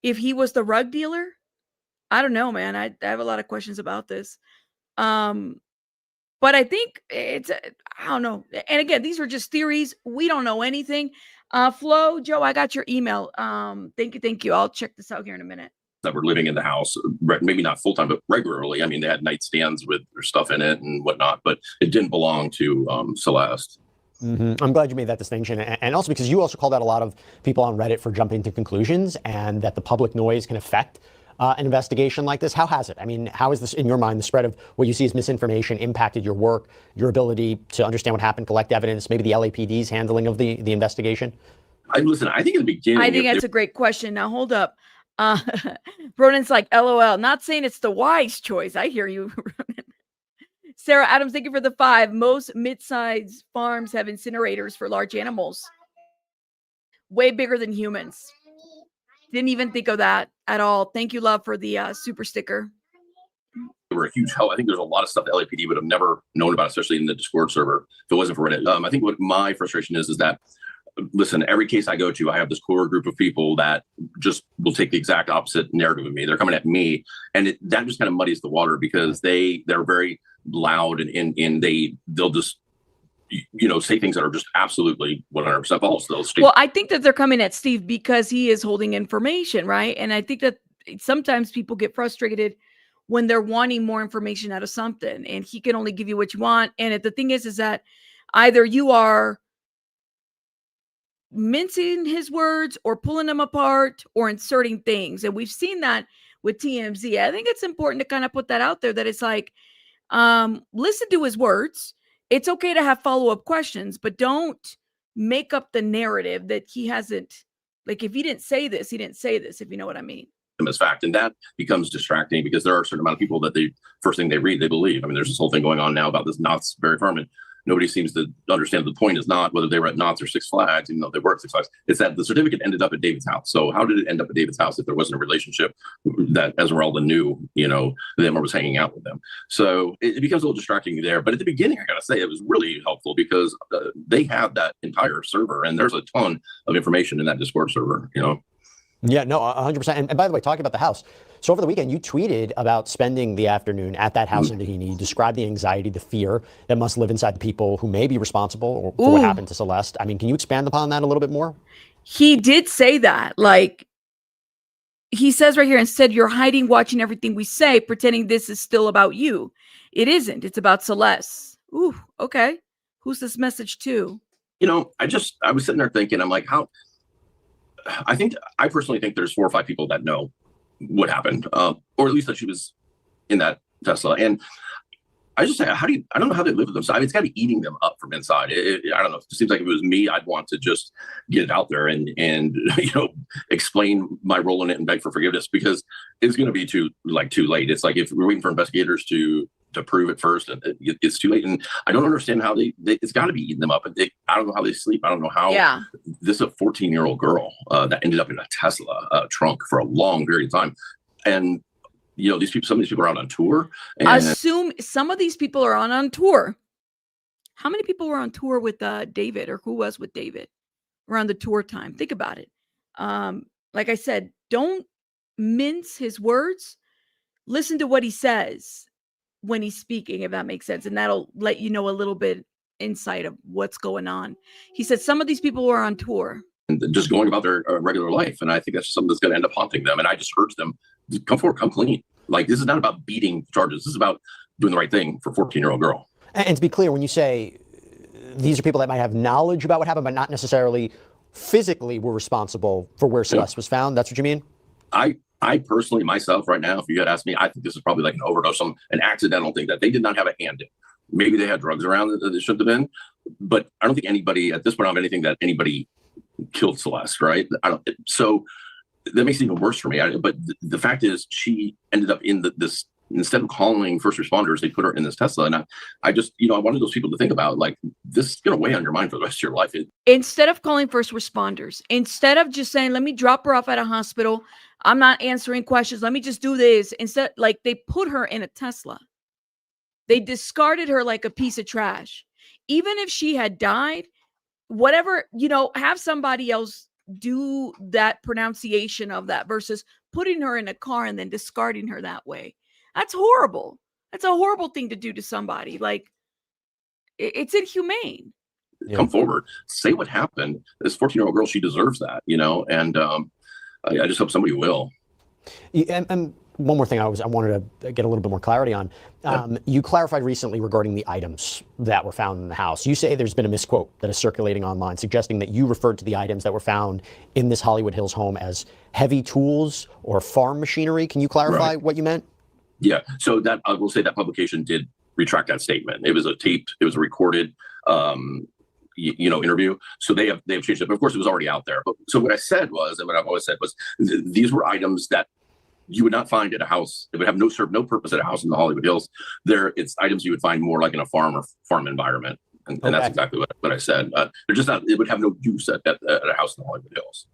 if he was the rug dealer? I don't know, man. I have a lot of questions about this. But I think I don't know. And again, these are just theories. We don't know anything. Flo, Joe, I got your email. Thank you. I'll check this out here in a minute. That were living in the house, maybe not full time, but regularly. I mean, they had nightstands with their stuff in it and whatnot, but it didn't belong to Celeste. I'm glad you made that distinction. And also because you also called out a lot of people on Reddit for jumping to conclusions and that the public noise can affect an investigation like this. How has it? I mean, how is this, in your mind, the spread of what you see as misinformation impacted your work, your ability to understand what happened, collect evidence, maybe the LAPD's handling of the investigation? Listen, I think in the beginning... I think that's a great question. Now, hold up. Ronan's like, LOL. Not saying it's the wise choice. I hear you, Ronan. Sarah Adams, thank you for the 5. Most mid-sized farms have incinerators for large animals. Way bigger than humans. Didn't even think of that at all. Thank you, love, for the super sticker. They were a huge help. I think there's a lot of stuff that LAPD would have never known about, especially in the Discord server, if it wasn't for Reddit. I think what my frustration is that, listen, every case I go to, I have this core group of people that just will take the exact opposite narrative of me. They're coming at me, and that just kind of muddies the water because they're very loud and they'll just say things that are just absolutely 100% false. Well, I think that they're coming at Steve because he is holding information, right? And I think that sometimes people get frustrated when they're wanting more information out of something, and he can only give you what you want. And the thing is that either you are mincing his words or pulling them apart or inserting things. And we've seen that with TMZ. I think it's important to kind of put that out there, that it's like, listen to his words. It's okay to have follow-up questions, but don't make up the narrative that he hasn't, like, if he didn't say this, he didn't say this, if you know what I mean. As fact. And that becomes distracting because there are a certain amount of people that first thing they read, they believe. I mean, there's this whole thing going on now about this Knott's Berry Farm. And nobody seems to understand the point is not whether they were at Knott's or Six Flags, even though they were at Six Flags. It's that the certificate ended up at David's house. So how did it end up at David's house if there wasn't a relationship that Esmeralda knew, them or was hanging out with them? So it becomes a little distracting there. But at the beginning, I got to say, it was really helpful because they have that entire server, and there's a ton of information in that Discord server, Yeah, no, 100%. And by the way, talking about the house, so over the weekend, you tweeted about spending the afternoon at that house in Doheny. You described the anxiety, the fear that must live inside the people who may be responsible for what happened to Celeste. I mean, can you expand upon that a little bit more? He did say that. Like, he says right here, instead, you're hiding, watching everything we say, pretending this is still about you. It isn't. It's about Celeste. Ooh, okay. Who's this message to? I was sitting there thinking, I'm like, I personally think there's 4 or 5 people that know what happened, or at least that she was in that Tesla. And I just say, I don't know how they live with themselves. I mean, it's got to be eating them up from inside. I don't know. It seems like if it was me, I'd want to just get it out there and explain my role in it and beg for forgiveness, because it's going to be too late. It's like if we're waiting for investigators to prove it first, and it's too late. And I don't understand how it's got to be eating them up. And I don't know how they sleep. I don't know how. Yeah. This is a 14-year-old girl that ended up in a Tesla trunk for a long period of time. And some of these people are out on tour. And assume some of these people are on tour. How many people were on tour with David, or who was with David around the tour time? Think about it. Like I said, don't mince his words. Listen to what he says when he's speaking, if that makes sense. And that'll let you know a little bit insight of what's going on. He said some of these people were on tour. And just going about their regular life. And I think that's something that's going to end up haunting them. And I just urge them, come forward, come clean. Like, this is not about beating charges. This is about doing the right thing for a 14-year-old girl. And to be clear, when you say these are people that might have knowledge about what happened, but not necessarily physically were responsible for where Celeste was found, that's what you mean? I personally, myself, right now, if you had asked me, I think this is probably like an overdose, an accidental thing that they did not have a hand in. Maybe they had drugs around that they shouldn't have been, but I don't think anybody at this point have anything that anybody killed Celeste, right? So that makes it even worse for me. But the fact is, she ended up in this. Instead of calling first responders, they put her in this Tesla. And I just, I wanted those people to think about, like, this is going to weigh on your mind for the rest of your life. Instead of calling first responders, instead of just saying, let me drop her off at a hospital, I'm not answering questions, let me just do this. Instead, like, they put her in a Tesla. They discarded her like a piece of trash. Even if she had died, whatever, have somebody else do that pronunciation of that versus putting her in a car and then discarding her that way. That's horrible. That's a horrible thing to do to somebody. Like, it's inhumane. Yeah. Come forward, say what happened. This 14-year-old girl, she deserves that, and I just hope somebody will. And one more thing I wanted to get a little bit more clarity on. You clarified recently regarding the items that were found in the house. You say there's been a misquote that is circulating online suggesting that you referred to the items that were found in this Hollywood Hills home as heavy tools or farm machinery. Can you clarify what you meant? Yeah. So that I will say that publication did retract that statement. It was a recorded interview. So they have changed it. But of course, it was already out there. But so what I said was, and what I've always said was, these were items that you would not find at a house. It would have no purpose at a house in the Hollywood Hills. It's items you would find more like in a farm environment. And that's exactly what I said. They're just not, it would have no use at a house in the Hollywood Hills.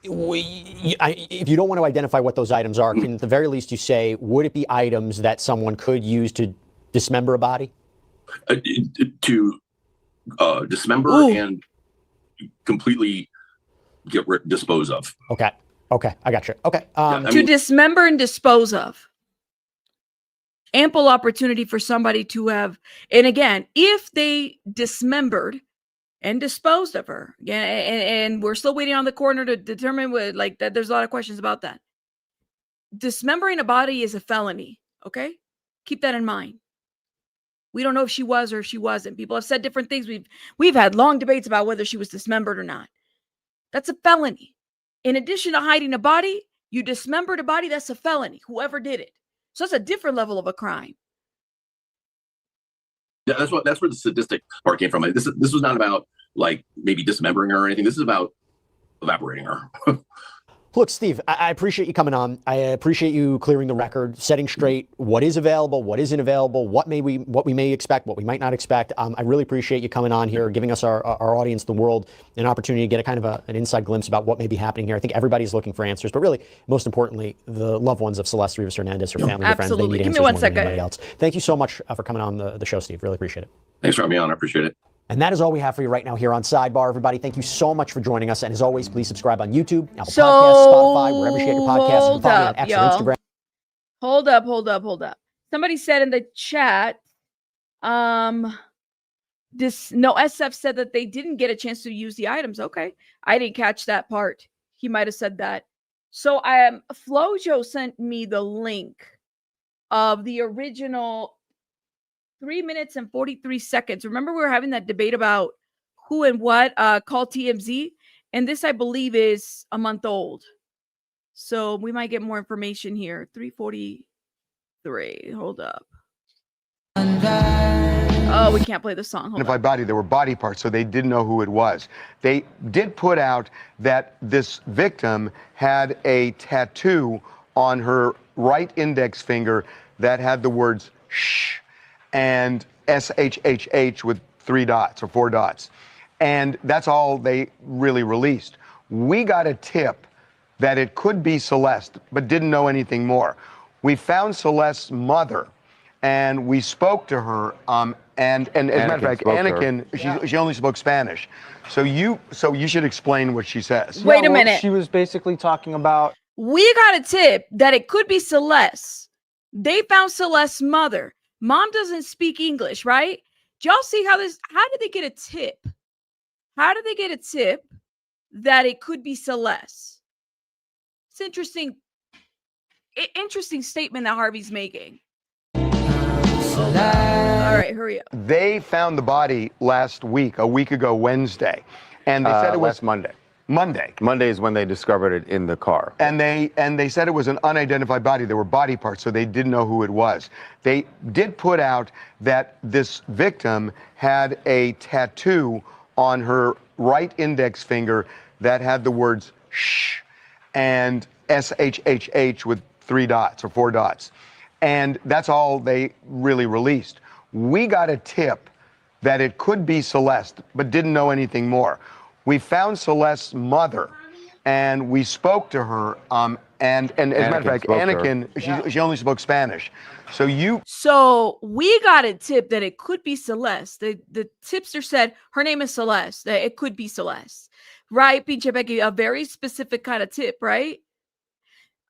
If you don't want to identify what those items are, can at the very least you say, would it be items that someone could use to dismember a body? To dismember and completely dispose of. Okay, I got you. Okay. To dismember and dispose of. Ample opportunity for somebody to have, and again, if they dismembered and disposed of her, and we're still waiting on the coroner to determine that. There's a lot of questions about that. Dismembering a body is a felony. Okay, keep that in mind. We don't know if she was or if she wasn't. People have said different things. We've had long debates about whether she was dismembered or not. That's a felony. In addition to hiding a body, you dismembered a body. That's a felony. Whoever did it. So that's a different level of a crime. Yeah, that's where the sadistic part came from. This was not about like maybe dismembering her or anything. This is about evaporating her. Look, Steve, I appreciate you coming on. I appreciate you clearing the record, setting straight what is available, what isn't available, what we may expect, what we might not expect. I really appreciate you coming on here, giving us our audience, the world, an opportunity to get a kind of an inside glimpse about what may be happening here. I think everybody's looking for answers, but really, most importantly, the loved ones of Celeste Rivas Hernandez, her family, her friends, they need Give answers me 1 more than second. anybody else. Thank you so much for coming on the show, Steve. Really appreciate it. Thanks for having me on. I appreciate it. And that is all we have for you right now here on Sidebar, everybody. Thank you so much for joining us. And as always, please subscribe on YouTube, Apple Podcasts, Spotify, wherever you get your podcasts. You can follow me on X or Instagram. Hold up. Somebody said in the chat, SF said that they didn't get a chance to use the items. Okay. I didn't catch that part. He might have said that. So Flojo sent me the link of the original 3 minutes and 43 seconds. Remember, we were having that debate about who and what, called TMZ. And this, I believe, is a month old. So we might get more information here. 3:43. Hold up. Oh, we can't play the song. Identified body. There were body parts, so they didn't know who it was. They did put out that this victim had a tattoo on her right index finger that had the words shh and SHHH with 3 dots or 4 dots. And that's all they really released. We got a tip that it could be Celeste, but didn't know anything more. We found Celeste's mother, and we spoke to her. And as a matter of fact, Anakin, she only spoke Spanish. So you should explain what she says. Wait a minute. She was basically talking about. We got a tip that it could be Celeste. They found Celeste's mother. Mom doesn't speak English, right? Do y'all see how did they get a tip? How did they get a tip that it could be Celeste? It's interesting statement that Harvey's making. All right, hurry up. They found the body last week, a week ago Wednesday, and they said it was last Monday. Monday. Monday is when they discovered it in the car. And they said it was an unidentified body. There were body parts, so they didn't know who it was. They did put out that this victim had a tattoo on her right index finger that had the words shh and SHHH with 3 dots or 4 dots. And that's all they really released. We got a tip that it could be Celeste, but didn't know anything more. We found Celeste's mother, and we spoke to her. And as a matter of fact, Anakin, she only spoke Spanish. So we got a tip that it could be Celeste. The tipster said her name is Celeste. That it could be Celeste, right? Pinche Becky, a very specific kind of tip, right?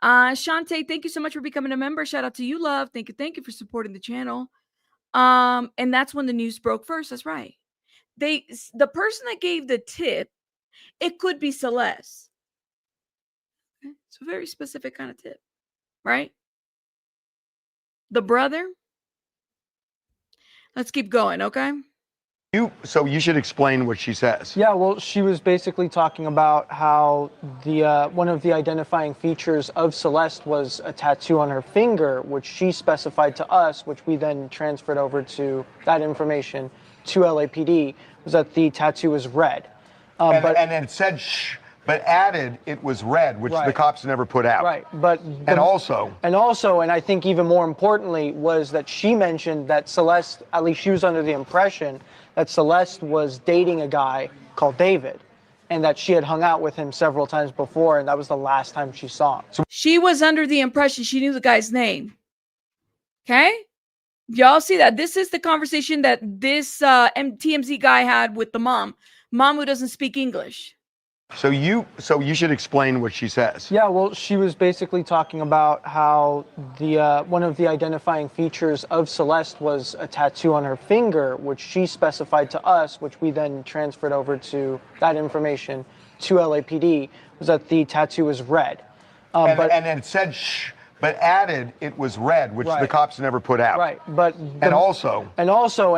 Shantae, thank you so much for becoming a member. Shout out to you, love. Thank you for supporting the channel. And that's when the news broke first. That's right. The person that gave the tip, it could be Celeste. Okay. It's a very specific kind of tip, right? The brother. Let's keep going, okay? So you should explain what she says. Yeah, well, she was basically talking about how one of the identifying features of Celeste was a tattoo on her finger, which she specified to us, which we then transferred over to that information to LAPD, was that the tattoo was red. And it said shh, but added it was red, which the cops never put out. Right, and I think even more importantly was that she mentioned that Celeste, at least she was under the impression that Celeste was dating a guy called David, and that she had hung out with him several times before, and that was the last time she saw him. So she was under the impression she knew the guy's name. Okay? Y'all see that? This is the conversation that this TMZ guy had with the mom who doesn't speak English. So you should explain what she says. Yeah, well, she was basically talking about how one of the identifying features of Celeste was a tattoo on her finger, which she specified to us, which we then transferred over to that information to LAPD, was that the tattoo was red. And it said shh, but added it was red, which the cops never put out. Right, and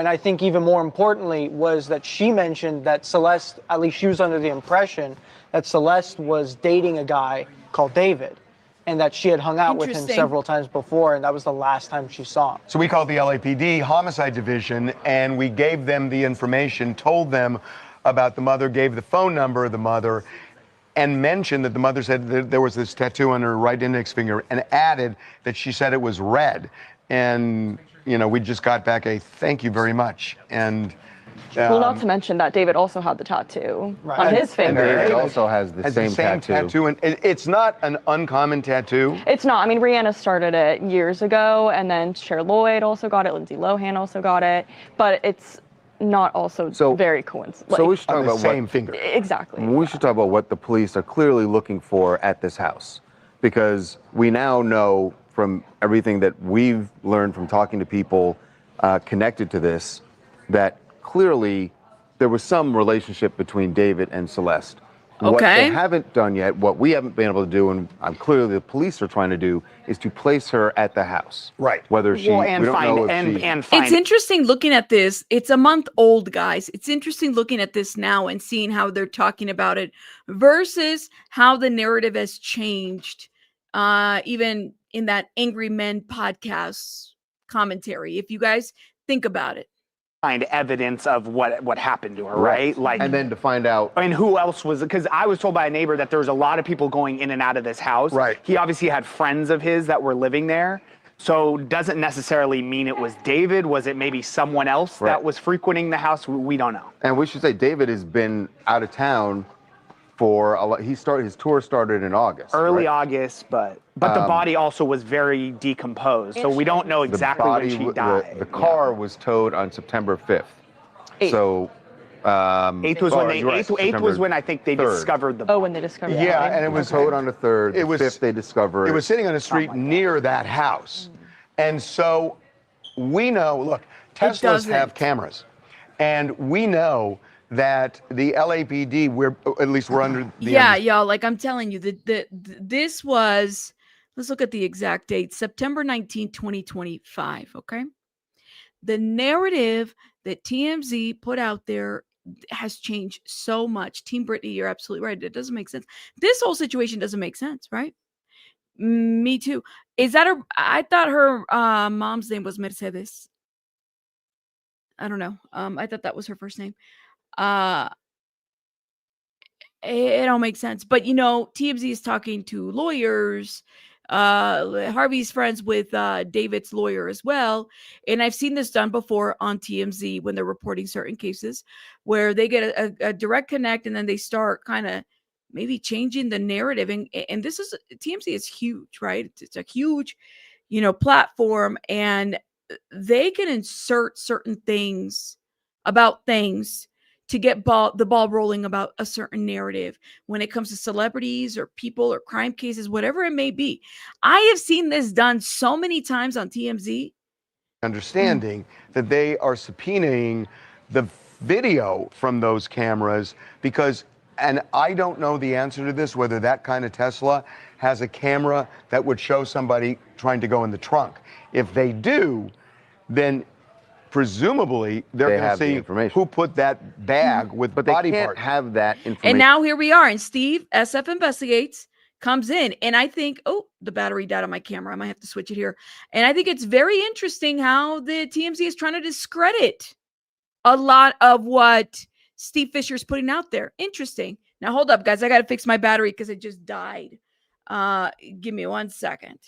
I think even more importantly was that she mentioned that Celeste, at least she was under the impression that Celeste was dating a guy called David, and that she had hung out with him several times before, and that was the last time she saw him. So we called the LAPD Homicide Division, and we gave them the information, told them about the mother, gave the phone number of the mother, and mentioned that the mother said that there was this tattoo on her right index finger, and added that she said it was red. And, you know, we just got back a thank you very much. And well, not to mention that David also had the tattoo on his and finger. David also has the same tattoo. And it's not an uncommon tattoo. It's not. I mean, Rihanna started it years ago, and then Cher Lloyd also got it. Lindsay Lohan also got it, but it's not also very coincidental. So we should talk On the about same finger. Exactly. We should talk about what the police are clearly looking for at this house, because we now know from everything that we've learned from talking to people connected to this that clearly there was some relationship between David and Celeste. What they haven't done yet, what we haven't been able to do, and clearly the police are trying to do, is to place her at the house. Right. Whether she, we don't know if she. It's interesting looking at this. It's a month old, guys. It's interesting looking at this now and seeing how they're talking about it versus how the narrative has changed, even in that Angry Men podcast commentary. If you guys think about it. Find evidence of what happened to her, right? Like, and then to find out. And who else was, because I was told by a neighbor that there was a lot of people going in and out of this house. Right. He obviously had friends of his that were living there. So doesn't necessarily mean it was David. Was it maybe someone else that was frequenting the house? We don't know. And we should say David has been out of town for a lot. His tour started in August. Early August, but the body also was very decomposed. So we don't know exactly when she died. The car was towed on September 5th. 8th. So 8th was when eighth was when I think they 3rd. discovered the body. Oh, when they discovered the Yeah, body. and it was towed on the 3rd. It was 5th they discovered It was sitting on a street near that house. And so we know, look, Teslas have cameras. And we know that the LAPD, at least we're under the y'all, like I'm telling you, this was, let's look at the exact date, September 19, 2025, okay? The narrative that TMZ put out there has changed so much. Team Brittany, you're absolutely right. It doesn't make sense. This whole situation doesn't make sense, right? Me too. Is that her? I thought her mom's name was Mercedes. I don't know. I thought that was her first name. It don't make sense. But, you know, TMZ is talking to lawyers. Harvey's friends with David's lawyer as well. And I've seen this done before on TMZ when they're reporting certain cases where they get a direct connect and then they start kind of maybe changing the narrative. And this is, TMZ is huge, right? It's a huge, you know, platform, and they can insert certain things about things to get the ball rolling about a certain narrative when it comes to celebrities or people or crime cases, whatever it may be. I have seen this done so many times on TMZ. understanding that they are subpoenaing the video from those cameras because, and I don't know the answer to this, whether that kind of Tesla has a camera that would show somebody trying to go in the trunk. If they do, then presumably they're going to see who put that bag with but body they can't parts. have that information. And now here we are, and Steve, SF Investigates, comes in, and I think, oh, the battery died on my camera. I might have to switch it here. And I think it's very interesting how the TMZ is trying to discredit a lot of what Steve Fisher's putting out there. Interesting. Now, hold up, guys. I got to fix my battery because it just died. Give me 1 second.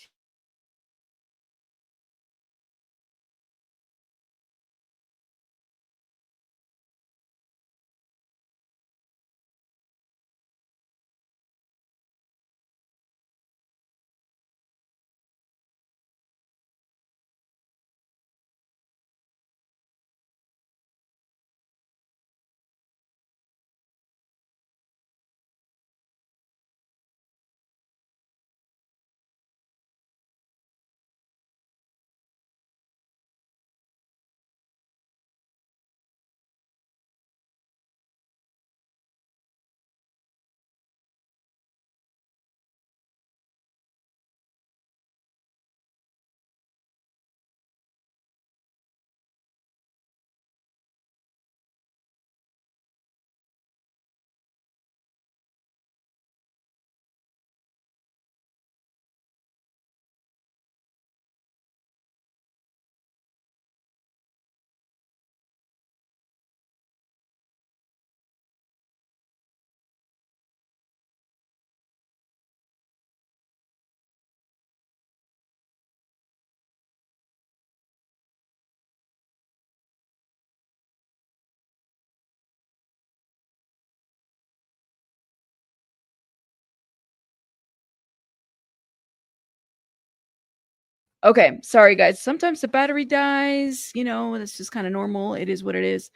Okay, sorry guys. Sometimes the battery dies, you know, that's just kind of normal. It is what it is.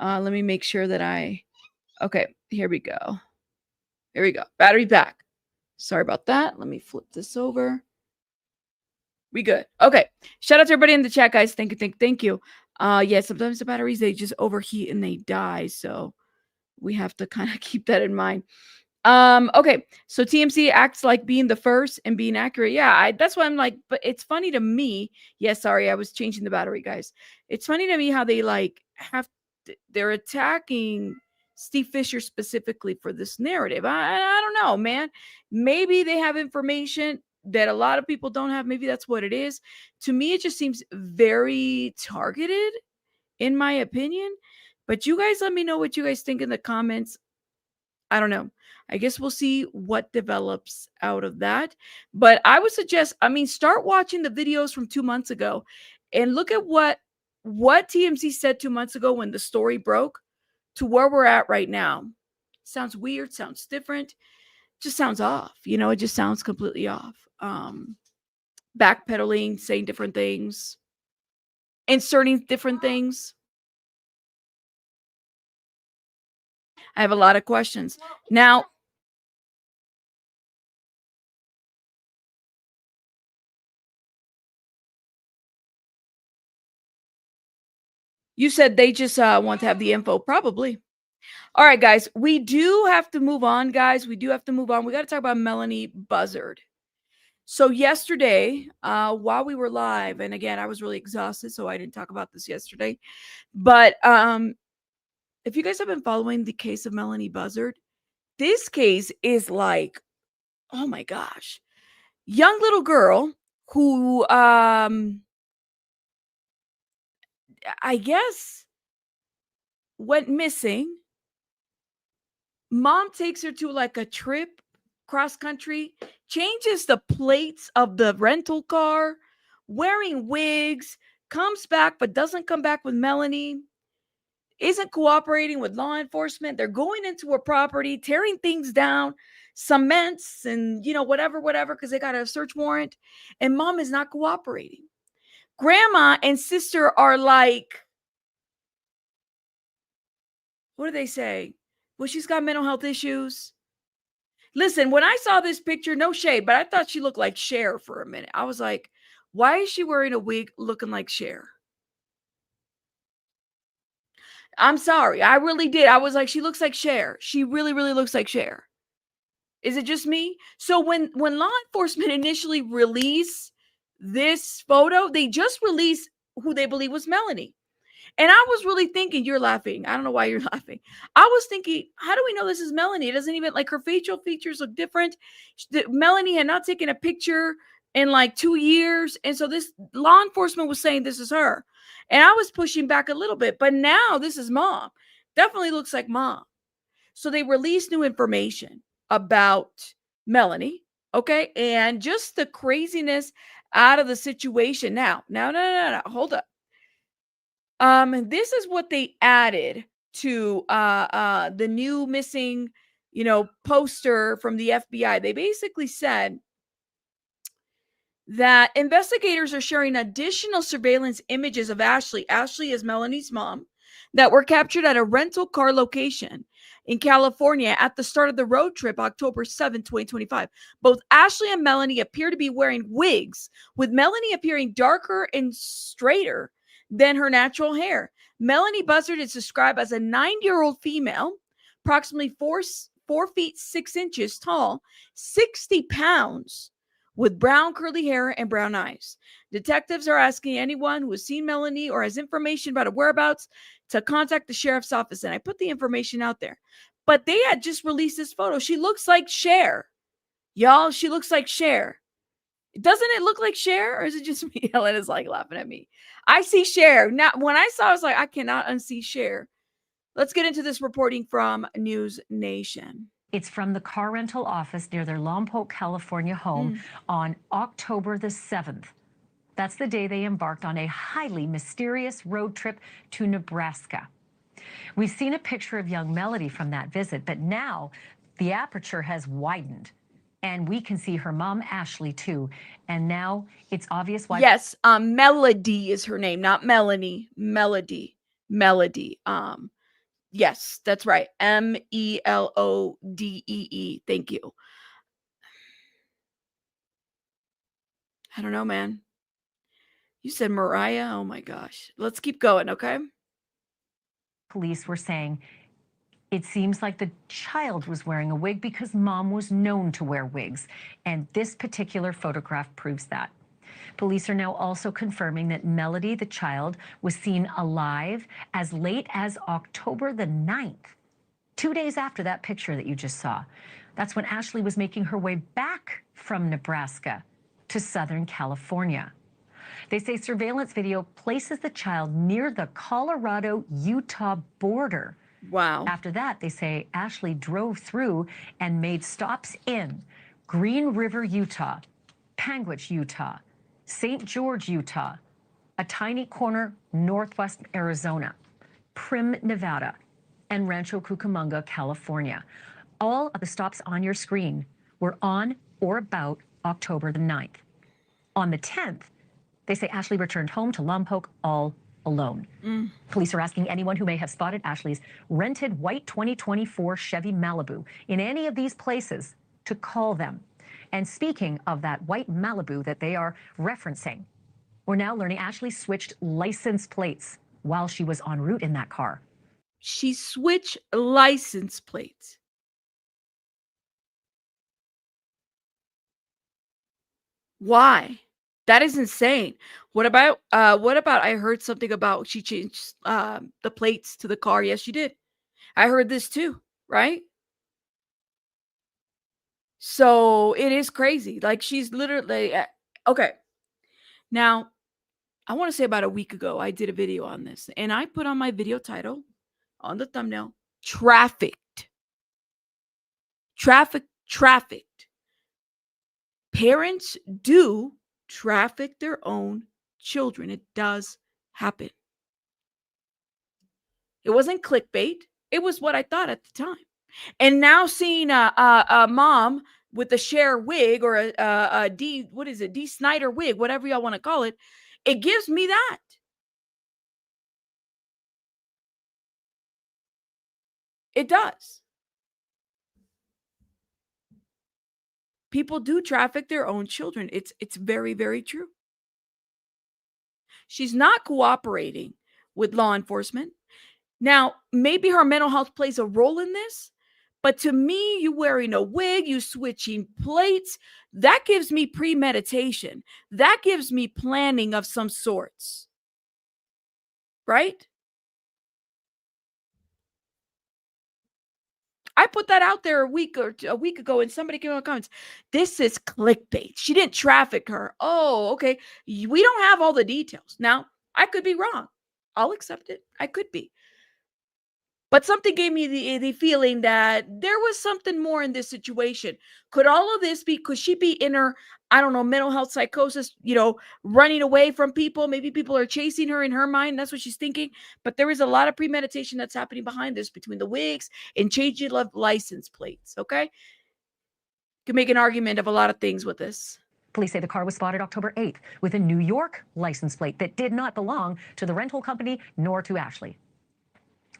Let me make sure that okay, here we go. Here we go. Battery back. Sorry about that. Let me flip this over. We good. Okay. Shout out to everybody in the chat, guys. Thank you. Yeah, sometimes the batteries, they just overheat and they die. So we have to kind of keep that in mind. Okay, so TMC acts like being the first and being accurate. Yeah, that's why I'm like, but it's funny to me. Yeah, sorry, I was changing the battery, guys. It's funny to me how they like they're attacking Steve Fisher specifically for this narrative. I don't know, man. Maybe they have information that a lot of people don't have. Maybe that's what it is. To me, it just seems very targeted, in my opinion. But you guys let me know what you guys think in the comments. I don't know. I guess we'll see what develops out of that. But I would suggest, start watching the videos from 2 months ago and look at what TMZ said 2 months ago when the story broke to where we're at right now. Sounds weird, sounds different, just sounds off. You know, it just sounds completely off. Backpedaling, saying different things, inserting different things. I have a lot of questions. Now, you said they just want to have the info. Probably. All right, guys. We do have to move on, guys. We do have to move on. We got to talk about Melodee Buzzard. So yesterday, while we were live, and again, I was really exhausted, so I didn't talk about this yesterday. But if you guys have been following the case of Melodee Buzzard, this case is like, oh my gosh. Young little girl who I guess went missing. Mom takes her to like a trip cross country, changes the plates of the rental car, wearing wigs, comes back but doesn't come back with Melodee, isn't cooperating with law enforcement. They're going into her property, tearing things down, cements and, whatever, because they got a search warrant, and mom is not cooperating. Grandma and sister are like, what do they say? Well, she's got mental health issues. Listen, when I saw this picture, no shade, but I thought she looked like Cher for a minute. I was like, why is she wearing a wig looking like Cher? I'm sorry. I really did. I was like, she looks like Cher. She really, really looks like Cher. Is it just me? So when law enforcement initially released this photo, they just released who they believe was Melodee. And I was really thinking, you're laughing. I don't know why you're laughing. I was thinking, how do we know this is Melodee? It doesn't even, like, her facial features look different. Melodee had not taken a picture in like 2 years. And so this law enforcement was saying this is her. And I was pushing back a little bit, but now this is mom. Definitely looks like mom. So they released new information about Melodee. Okay. And just the craziness out of the situation. Now, hold up. This is what they added to the new missing, poster from the FBI. They basically said that investigators are sharing additional surveillance images of Ashlee. Ashlee is Melodee's mom, that were captured at a rental car location in California at the start of the road trip, October 7, 2025. Both Ashlee and Melodee appear to be wearing wigs, with Melodee appearing darker and straighter than her natural hair. Melodee Buzzard is described as a 9-year-old female, approximately 4 feet 6 inches tall, 60 pounds, with brown curly hair and brown eyes. Detectives are asking anyone who has seen Melodee or has information about her whereabouts to contact the sheriff's office. And I put the information out there. But they had just released this photo. She looks like Cher. Y'all, she looks like Cher. Doesn't it look like Cher, or is it just me? Helen is like laughing at me. I see Cher. Now, when I saw it, I was like, I cannot unsee Cher. Let's get into this reporting from News Nation. It's from the car rental office near their Lompoc, California home on October the 7th. That's the day they embarked on a highly mysterious road trip to Nebraska. We've seen a picture of young Melodee from that visit, but now the aperture has widened. And we can see her mom, Ashlee, too. And now it's obvious why. Yes, Melodee is her name, not Melanie. Melodee. Melodee. Yes, that's right. Melodee. Thank you. I don't know, man. You said Mariah? Oh my gosh. Let's keep going, okay? Police were saying it seems like the child was wearing a wig because mom was known to wear wigs. And this particular photograph proves that. Police are now also confirming that Melodee, the child, was seen alive as late as October the 9th, 2 days after that picture that you just saw. That's when Ashlee was making her way back from Nebraska to Southern California. They say surveillance video places the child near the Colorado-Utah border. Wow. After that, they say Ashlee drove through and made stops in Green River, Utah, Panguitch, Utah, St. George, Utah, a tiny corner northwest Arizona, Prim, Nevada, and Rancho Cucamonga, California. All of the stops on your screen were on or about October the 9th. On the 10th, they say Ashlee returned home to Lompoc all alone. Police are asking anyone who may have spotted Ashlee's rented white 2024 Chevy Malibu in any of these places to call them. And speaking of that white Malibu that they are referencing, we're now learning Ashlee switched license plates while she was en route in that car. She switched license plates. Why? That is insane. What about I heard something about she changed the plates to the car. Yes, she did. I heard this too, right? So it is crazy. Like she's literally okay. Now, I want to say about a week ago, I did a video on this, and I put on my video title on the thumbnail, trafficked. Trafficked. Parents do traffic their own children. It does happen. It wasn't clickbait. It was what I thought at the time. And now seeing a mom with a Cher wig or a D, what is it? D Snyder wig, whatever y'all want to call it. It gives me that. It does. People do traffic their own children. It's very, very true. She's not cooperating with law enforcement. Now, maybe her mental health plays a role in this, but to me, you wearing a wig, you switching plates, that gives me premeditation. That gives me planning of some sorts. Right? I put that out there a week ago, and somebody came in the comments. This is clickbait. She didn't traffic her. Oh, okay. We don't have all the details. Now, I could be wrong. I'll accept it. I could be. But something gave me the feeling that there was something more in this situation. Could all of this be, could she be in her, I don't know, mental health psychosis, running away from people? Maybe people are chasing her in her mind. That's what she's thinking. But there is a lot of premeditation that's happening behind this, between the wigs and changing of license plates. Okay. Could make an argument of a lot of things with this. Police say the car was spotted October 8th with a New York license plate that did not belong to the rental company nor to Ashlee.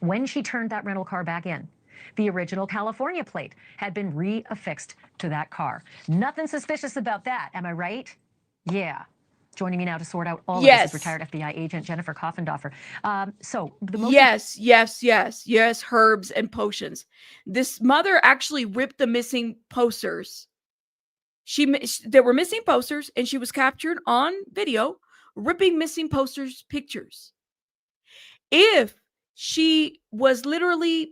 When she turned that rental car back in, the original California plate had been reaffixed to that car. Nothing suspicious about that, am I right? Yeah. Joining me now to sort out all of this is retired FBI agent Jennifer Coffendorfer. Yes, herbs and potions. This mother actually ripped the missing posters. There were missing posters, and she was captured on video ripping missing posters pictures. If she was literally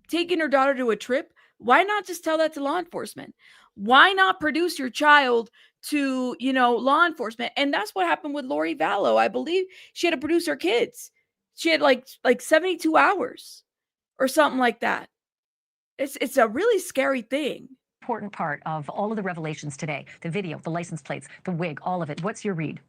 taking her daughter to a trip, why not just tell that to law enforcement? Why not produce your child to, law enforcement? And that's what happened with Lori Vallow. I believe she had to produce her kids. She had like 72 hours or something like that. It's a really scary thing. Important part of all of the revelations today, the video, the license plates, the wig, all of it. What's your read?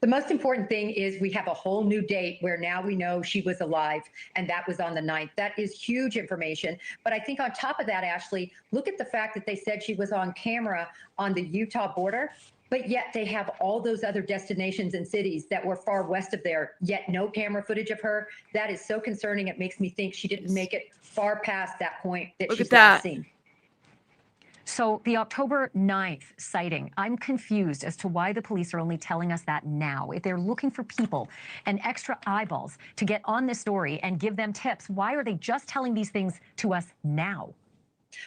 The most important thing is we have a whole new date where now we know she was alive, and that was on the 9th. That is huge information. But I think on top of that, Ashlee, look at the fact that they said she was on camera on the Utah border, but yet they have all those other destinations and cities that were far west of there, yet no camera footage of her. That is so concerning. It makes me think she didn't make it far past that point that she's last seen. So the October 9th sighting, I'm confused as to why the police are only telling us that now. If they're looking for people and extra eyeballs to get on this story and give them tips, why are they just telling these things to us now?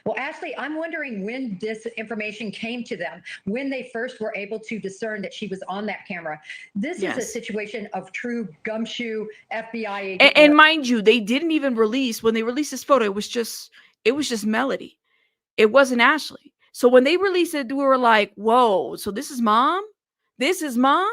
Well, Ashlee, I'm wondering when this information came to them, when they first were able to discern that she was on that camera. This is a situation of true gumshoe FBI agent. And mind you, they didn't even release, when they released this photo, it was just Melodee. It wasn't Ashlee. So when they released it, we were like, whoa, so this is mom? This is mom?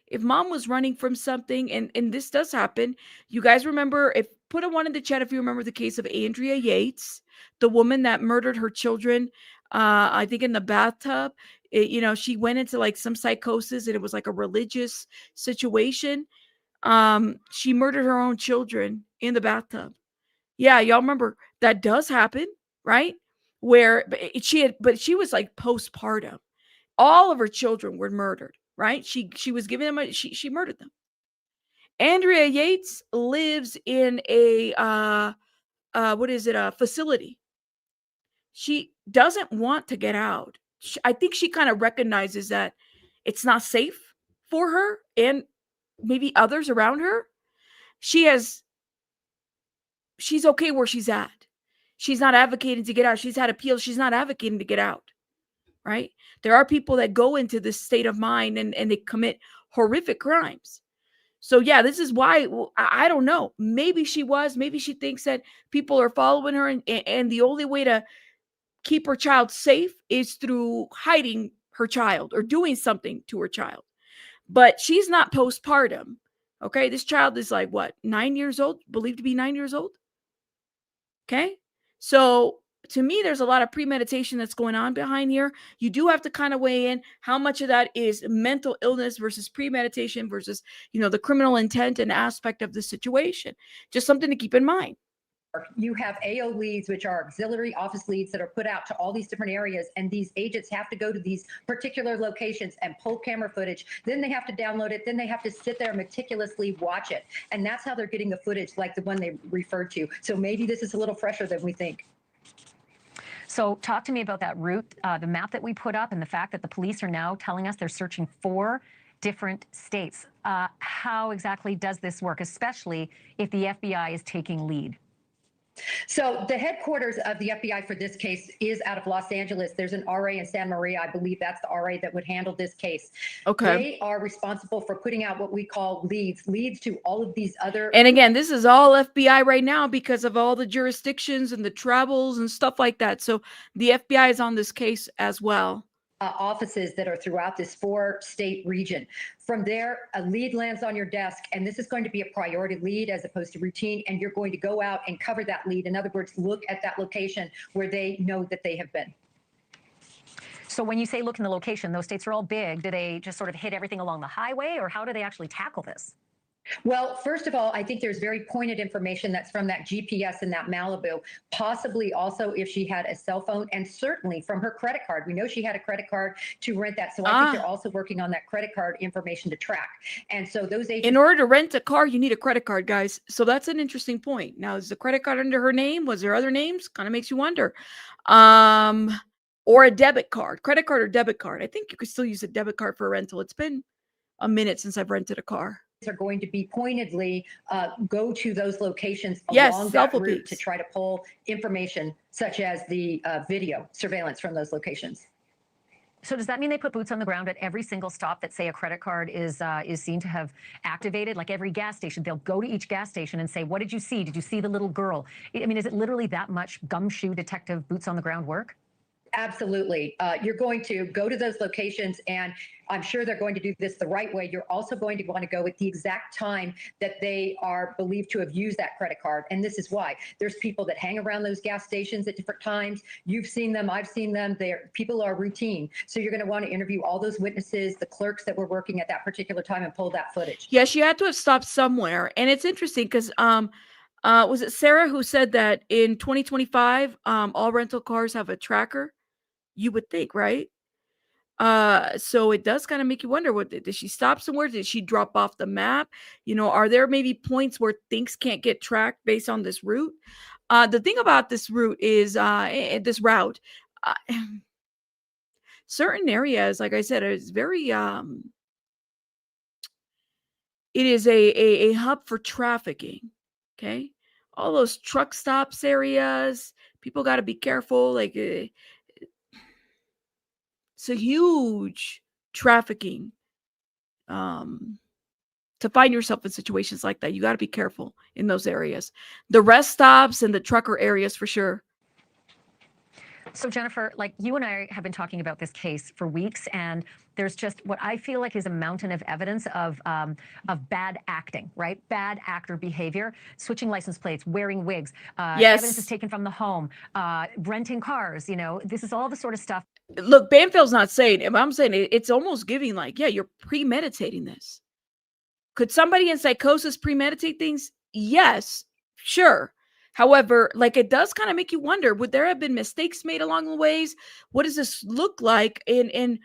If mom was running from something, and this does happen, you guys remember, put a 1 in the chat if you remember the case of Andrea Yates, the woman that murdered her children, I think in the bathtub. She went into like some psychosis, and it was like a religious situation. She murdered her own children in the bathtub. Yeah, y'all remember that does happen, right? Where she was like postpartum. All of her children were murdered, right? She was giving them she murdered them. Andrea Yates lives in a facility. She doesn't want to get out. I think she kind of recognizes that it's not safe for her and maybe others around her. She's okay where she's at. She's not advocating to get out. She's had appeals. She's not advocating to get out, right? There are people that go into this state of mind and they commit horrific crimes. So yeah, this is why, I don't know. Maybe she thinks that people are following her, and the only way to keep her child safe is through hiding her child or doing something to her child. But she's not postpartum. Okay, this child is like, what, 9 years old? Believed to be 9 years old? Okay, so to me, there's a lot of premeditation that's going on behind here. You do have to kind of weigh in how much of that is mental illness versus premeditation versus, the criminal intent and aspect of the situation. Just something to keep in mind. You have AO leads, which are auxiliary office leads that are put out to all these different areas, and these agents have to go to these particular locations and pull camera footage. Then they have to download it. Then they have to sit there and meticulously watch it. And that's how they're getting the footage, like the one they referred to. So maybe this is a little fresher than we think. So talk to me about that route, the map that we put up, and the fact that the police are now telling us they're searching 4 different states. How exactly does this work, especially if the FBI is taking lead? So the headquarters of the FBI for this case is out of Los Angeles. There's an RA in Santa Maria. I believe that's the RA that would handle this case. Okay. They are responsible for putting out what we call leads to all of these other. And again, this is all FBI right now because of all the jurisdictions and the travels and stuff like that. So the FBI is on this case as well. Offices that are throughout this 4-state region. From there, a lead lands on your desk, and this is going to be a priority lead as opposed to routine, and you're going to go out and cover that lead. In other words, look at that location where they know that they have been. So when you say look in the location, those states are all big. Do they just sort of hit everything along the highway, or how do they actually tackle this? Well, first of all, I think there's very pointed information that's from that GPS in that Malibu, possibly also if she had a cell phone, and certainly from her credit card. We know she had a credit card to rent that. So I think they're also working on that credit card information to track. And so those agents— In order to rent a car, you need a credit card, guys. So that's an interesting point. Now, is the credit card under her name? Was there other names? Kind of makes you wonder. Or a debit card, credit card or debit card. I think you could still use a debit card for a rental. It's been a minute since I've rented a car. Are going to be pointedly go to those locations Yes, along that route to try to pull information such as the video surveillance from those locations. So does that mean they put boots on the ground at every single stop that, say, a credit card is seen to have activated? Like every gas station, they'll go to each gas station and say, what did you see? Did you see the little girl? I mean, is it literally that much gumshoe detective boots on the ground work? Absolutely. You're going to go to those locations, and I'm sure they're going to do this the right way. You're also going to want to go at the exact time that they are believed to have used that credit card. And this is why. There's people that hang around those gas stations at different times. You've seen them. I've seen them. People are routine. So you're going to want to interview all those witnesses, the clerks that were working at that particular time, and pull that footage. Yeah, she had to have stopped somewhere. And it's interesting because was it Sarah who said that in 2025, all rental cars have a tracker? You would think, right? So it does kind of make you wonder, what did she stop somewhere? Did she drop off the map? Are there maybe points where things can't get tracked based on this route? The thing about this route is this route, certain areas, like I said, is very it is a hub for trafficking. Okay, all those truck stops areas, people got to be careful. Like it's a huge trafficking. To find yourself in situations like that, you got to be careful in those areas. The rest stops and the trucker areas for sure. So Jennifer, like you and I have been talking about this case for weeks, and there's just what I feel like is a mountain of evidence of bad acting, right? Bad actor behavior, switching license plates, wearing wigs. Yes. Evidence is taken from the home, renting cars. This is all the sort of stuff. Look, Banfield's not saying it, but I'm saying it's almost giving like, yeah, you're premeditating this. Could somebody in psychosis premeditate things? Yes, sure. However, like it does kind of make you wonder, would there have been mistakes made along the ways? What does this look like? And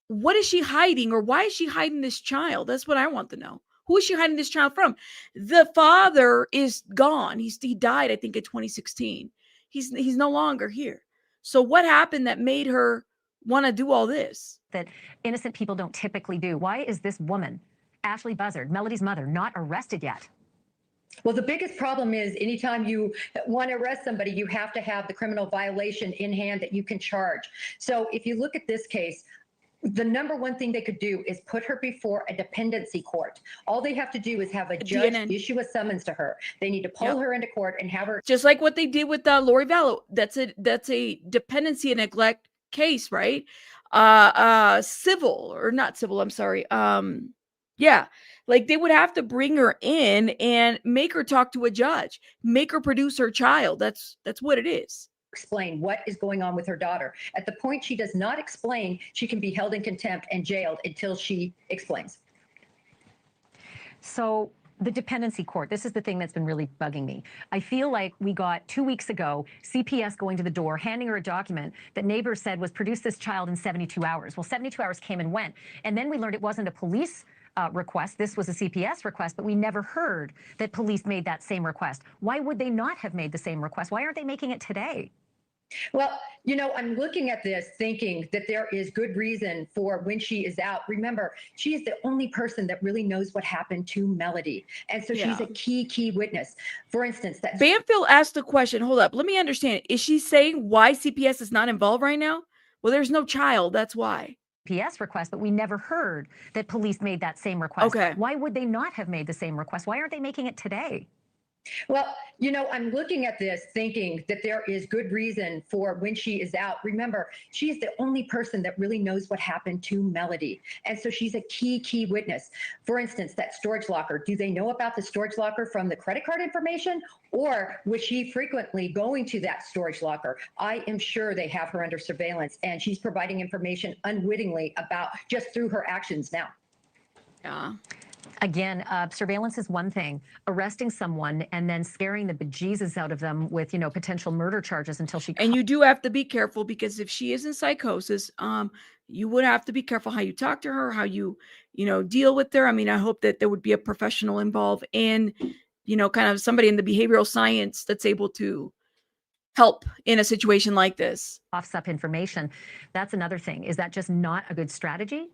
what is she hiding, or why is she hiding this child? That's what I want to know. Who is she hiding this child from? The father is gone. He died, I think, in 2016. He's no longer here. So what happened that made her want to do all this? That innocent people don't typically do. Why is this woman, Ashlee Buzzard, Melodee's mother, not arrested yet? Well, the biggest problem is anytime you want to arrest somebody, you have to have the criminal violation in hand that you can charge. So if you look at this case, the number one thing they could do is put her before a dependency court. All they have to do is have a judge issue a summons to her. They need to pull her into court and have her. Just like what they did with Lori Vallow. That's a dependency and neglect case, right? Civil or not civil, I'm sorry. Yeah, like they would have to bring her in and make her talk to a judge, make her produce her child. That's what it is. Explain what is going on with her daughter. At the point she does not explain, she can be held in contempt and jailed until she explains. So the dependency court, this is the thing that's been really bugging me. I feel like we got 2 weeks ago, CPS going to the door, handing her a document that neighbors said was produce this child in 72 hours. Well, 72 hours came and went. And then we learned it wasn't a police request. This was a CPS request, but we never heard that police made that same request. Why would they not have made the same request? Why aren't they making it today? Well, I'm looking at this thinking that there is good reason for when she is out. Remember, she is the only person that really knows what happened to Melodee. And so she's a key witness. For instance, that Banfield asked the question, hold up, let me understand. Is she saying why CPS is not involved right now? Well, there's no child. That's why. CPS request, but we never heard that police made that same request. Okay. Why would they not have made the same request? Why aren't they making it today? Well, I'm looking at this thinking that there is good reason for when she is out. Remember, she is the only person that really knows what happened to Melodee. And so she's a key witness. For instance, that storage locker. Do they know about the storage locker from the credit card information? Or was she frequently going to that storage locker? I am sure they have her under surveillance, and she's providing information unwittingly about just through her actions now. Yeah. Again, surveillance is one thing. Arresting someone and then scaring the bejesus out of them with, potential murder charges until she. And you do have to be careful, because if she is in psychosis, you would have to be careful how you talk to her, how you, deal with her. I mean, I hope that there would be a professional involved in, kind of somebody in the behavioral science that's able to help in a situation like this. Offs up information. That's another thing. Is that just not a good strategy?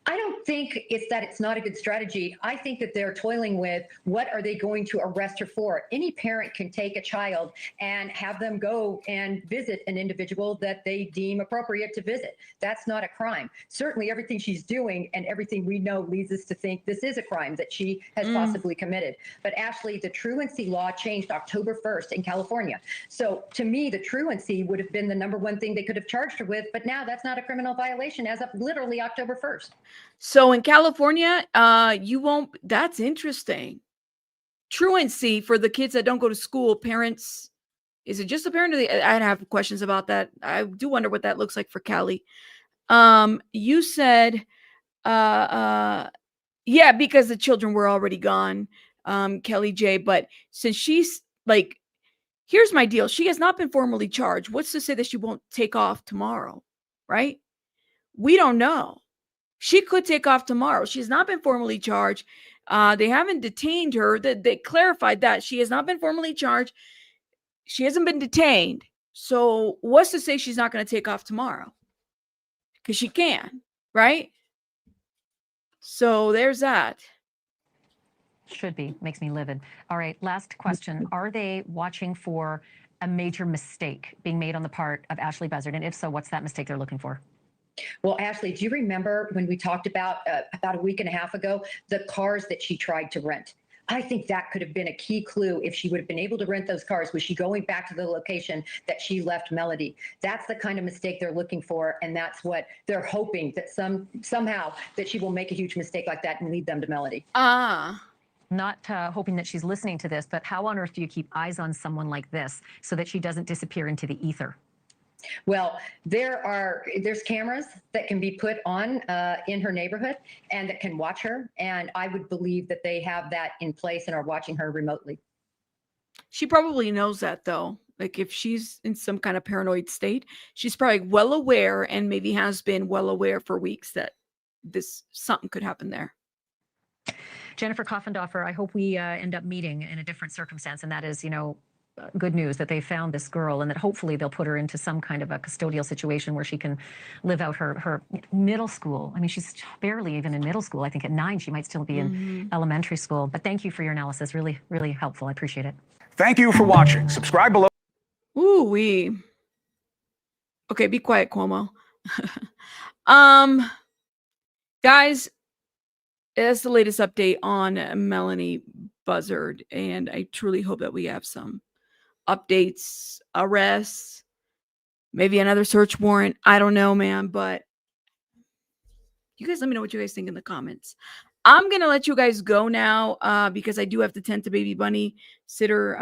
I don't think it's that it's not a good strategy. I think that they're toiling with what are they going to arrest her for. Any parent can take a child and have them go and visit an individual that they deem appropriate to visit. That's not a crime. Certainly everything she's doing and everything we know leads us to think this is a crime that she has possibly committed. But Ashlee, the truancy law changed October 1st in California. So to me, the truancy would have been the number one thing they could have charged her with, but now that's not a criminal violation as of literally October 1st. So in California, you won't. That's interesting. Truancy for the kids that don't go to school. Parents, is it just a parent? I have questions about that. I do wonder what that looks like for Cali. You said, yeah, because the children were already gone, Kelly J. But since she's like, here's my deal. She has not been formally charged. What's to say that she won't take off tomorrow? Right? We don't know. She could take off tomorrow. She's not been formally charged. They haven't detained her. They clarified that she has not been formally charged. She hasn't been detained. So what's to say she's not going to take off tomorrow? Because she can, right? So there's that. Should be. Makes me livid. All right. Last question. Are they watching for a major mistake being made on the part of Ashlee Buzzard? And if so, what's that mistake they're looking for? Well, Ashlee, do you remember when we talked about a week and a half ago, the cars that she tried to rent? I think that could have been a key clue if she would have been able to rent those cars. Was she going back to the location that she left Melodee? That's the kind of mistake they're looking for, and that's what they're hoping, that somehow that she will make a huge mistake like that and lead them to Melodee. Not hoping that she's listening to this, but how on earth do you keep eyes on someone like this so that she doesn't disappear into the ether? Well, there's cameras that can be put on in her neighborhood and that can watch her. And I would believe that they have that in place and are watching her remotely. She probably knows that, though. Like if she's in some kind of paranoid state, she's probably well aware, and maybe has been well aware for weeks, that something could happen there. Jennifer Coffendorfer, I hope we end up meeting in a different circumstance, and that is, good news that they found this girl, and that hopefully they'll put her into some kind of a custodial situation where she can live out her middle school. I mean, she's barely even in middle school. I think at 9 she might still be in elementary school. But thank you for your analysis. Really, really helpful. I appreciate it. Thank you for watching. Subscribe below. Ooh-wee. Okay, be quiet, Cuomo. Guys, that's the latest update on Melodee Buzzard, and I truly hope that we have some updates, arrests, maybe another search warrant. I don't know, man, but you guys let me know what you guys think in the comments. I'm gonna let you guys go now because I do have to tend to baby bunny. Sitter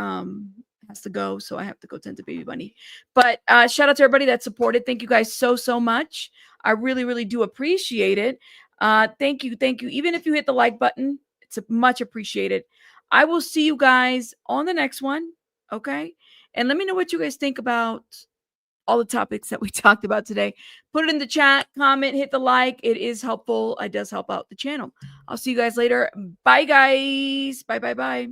has to go, so I have to go tend to baby bunny. But shout out to everybody that supported. Thank you guys so much. I really, really do appreciate it. Thank you. Even if you hit the like button, it's much appreciated. I will see you guys on the next one. Okay. And let me know what you guys think about all the topics that we talked about today. Put it in the chat, comment, hit the like. It is helpful. It does help out the channel. I'll see you guys later. Bye, guys. Bye.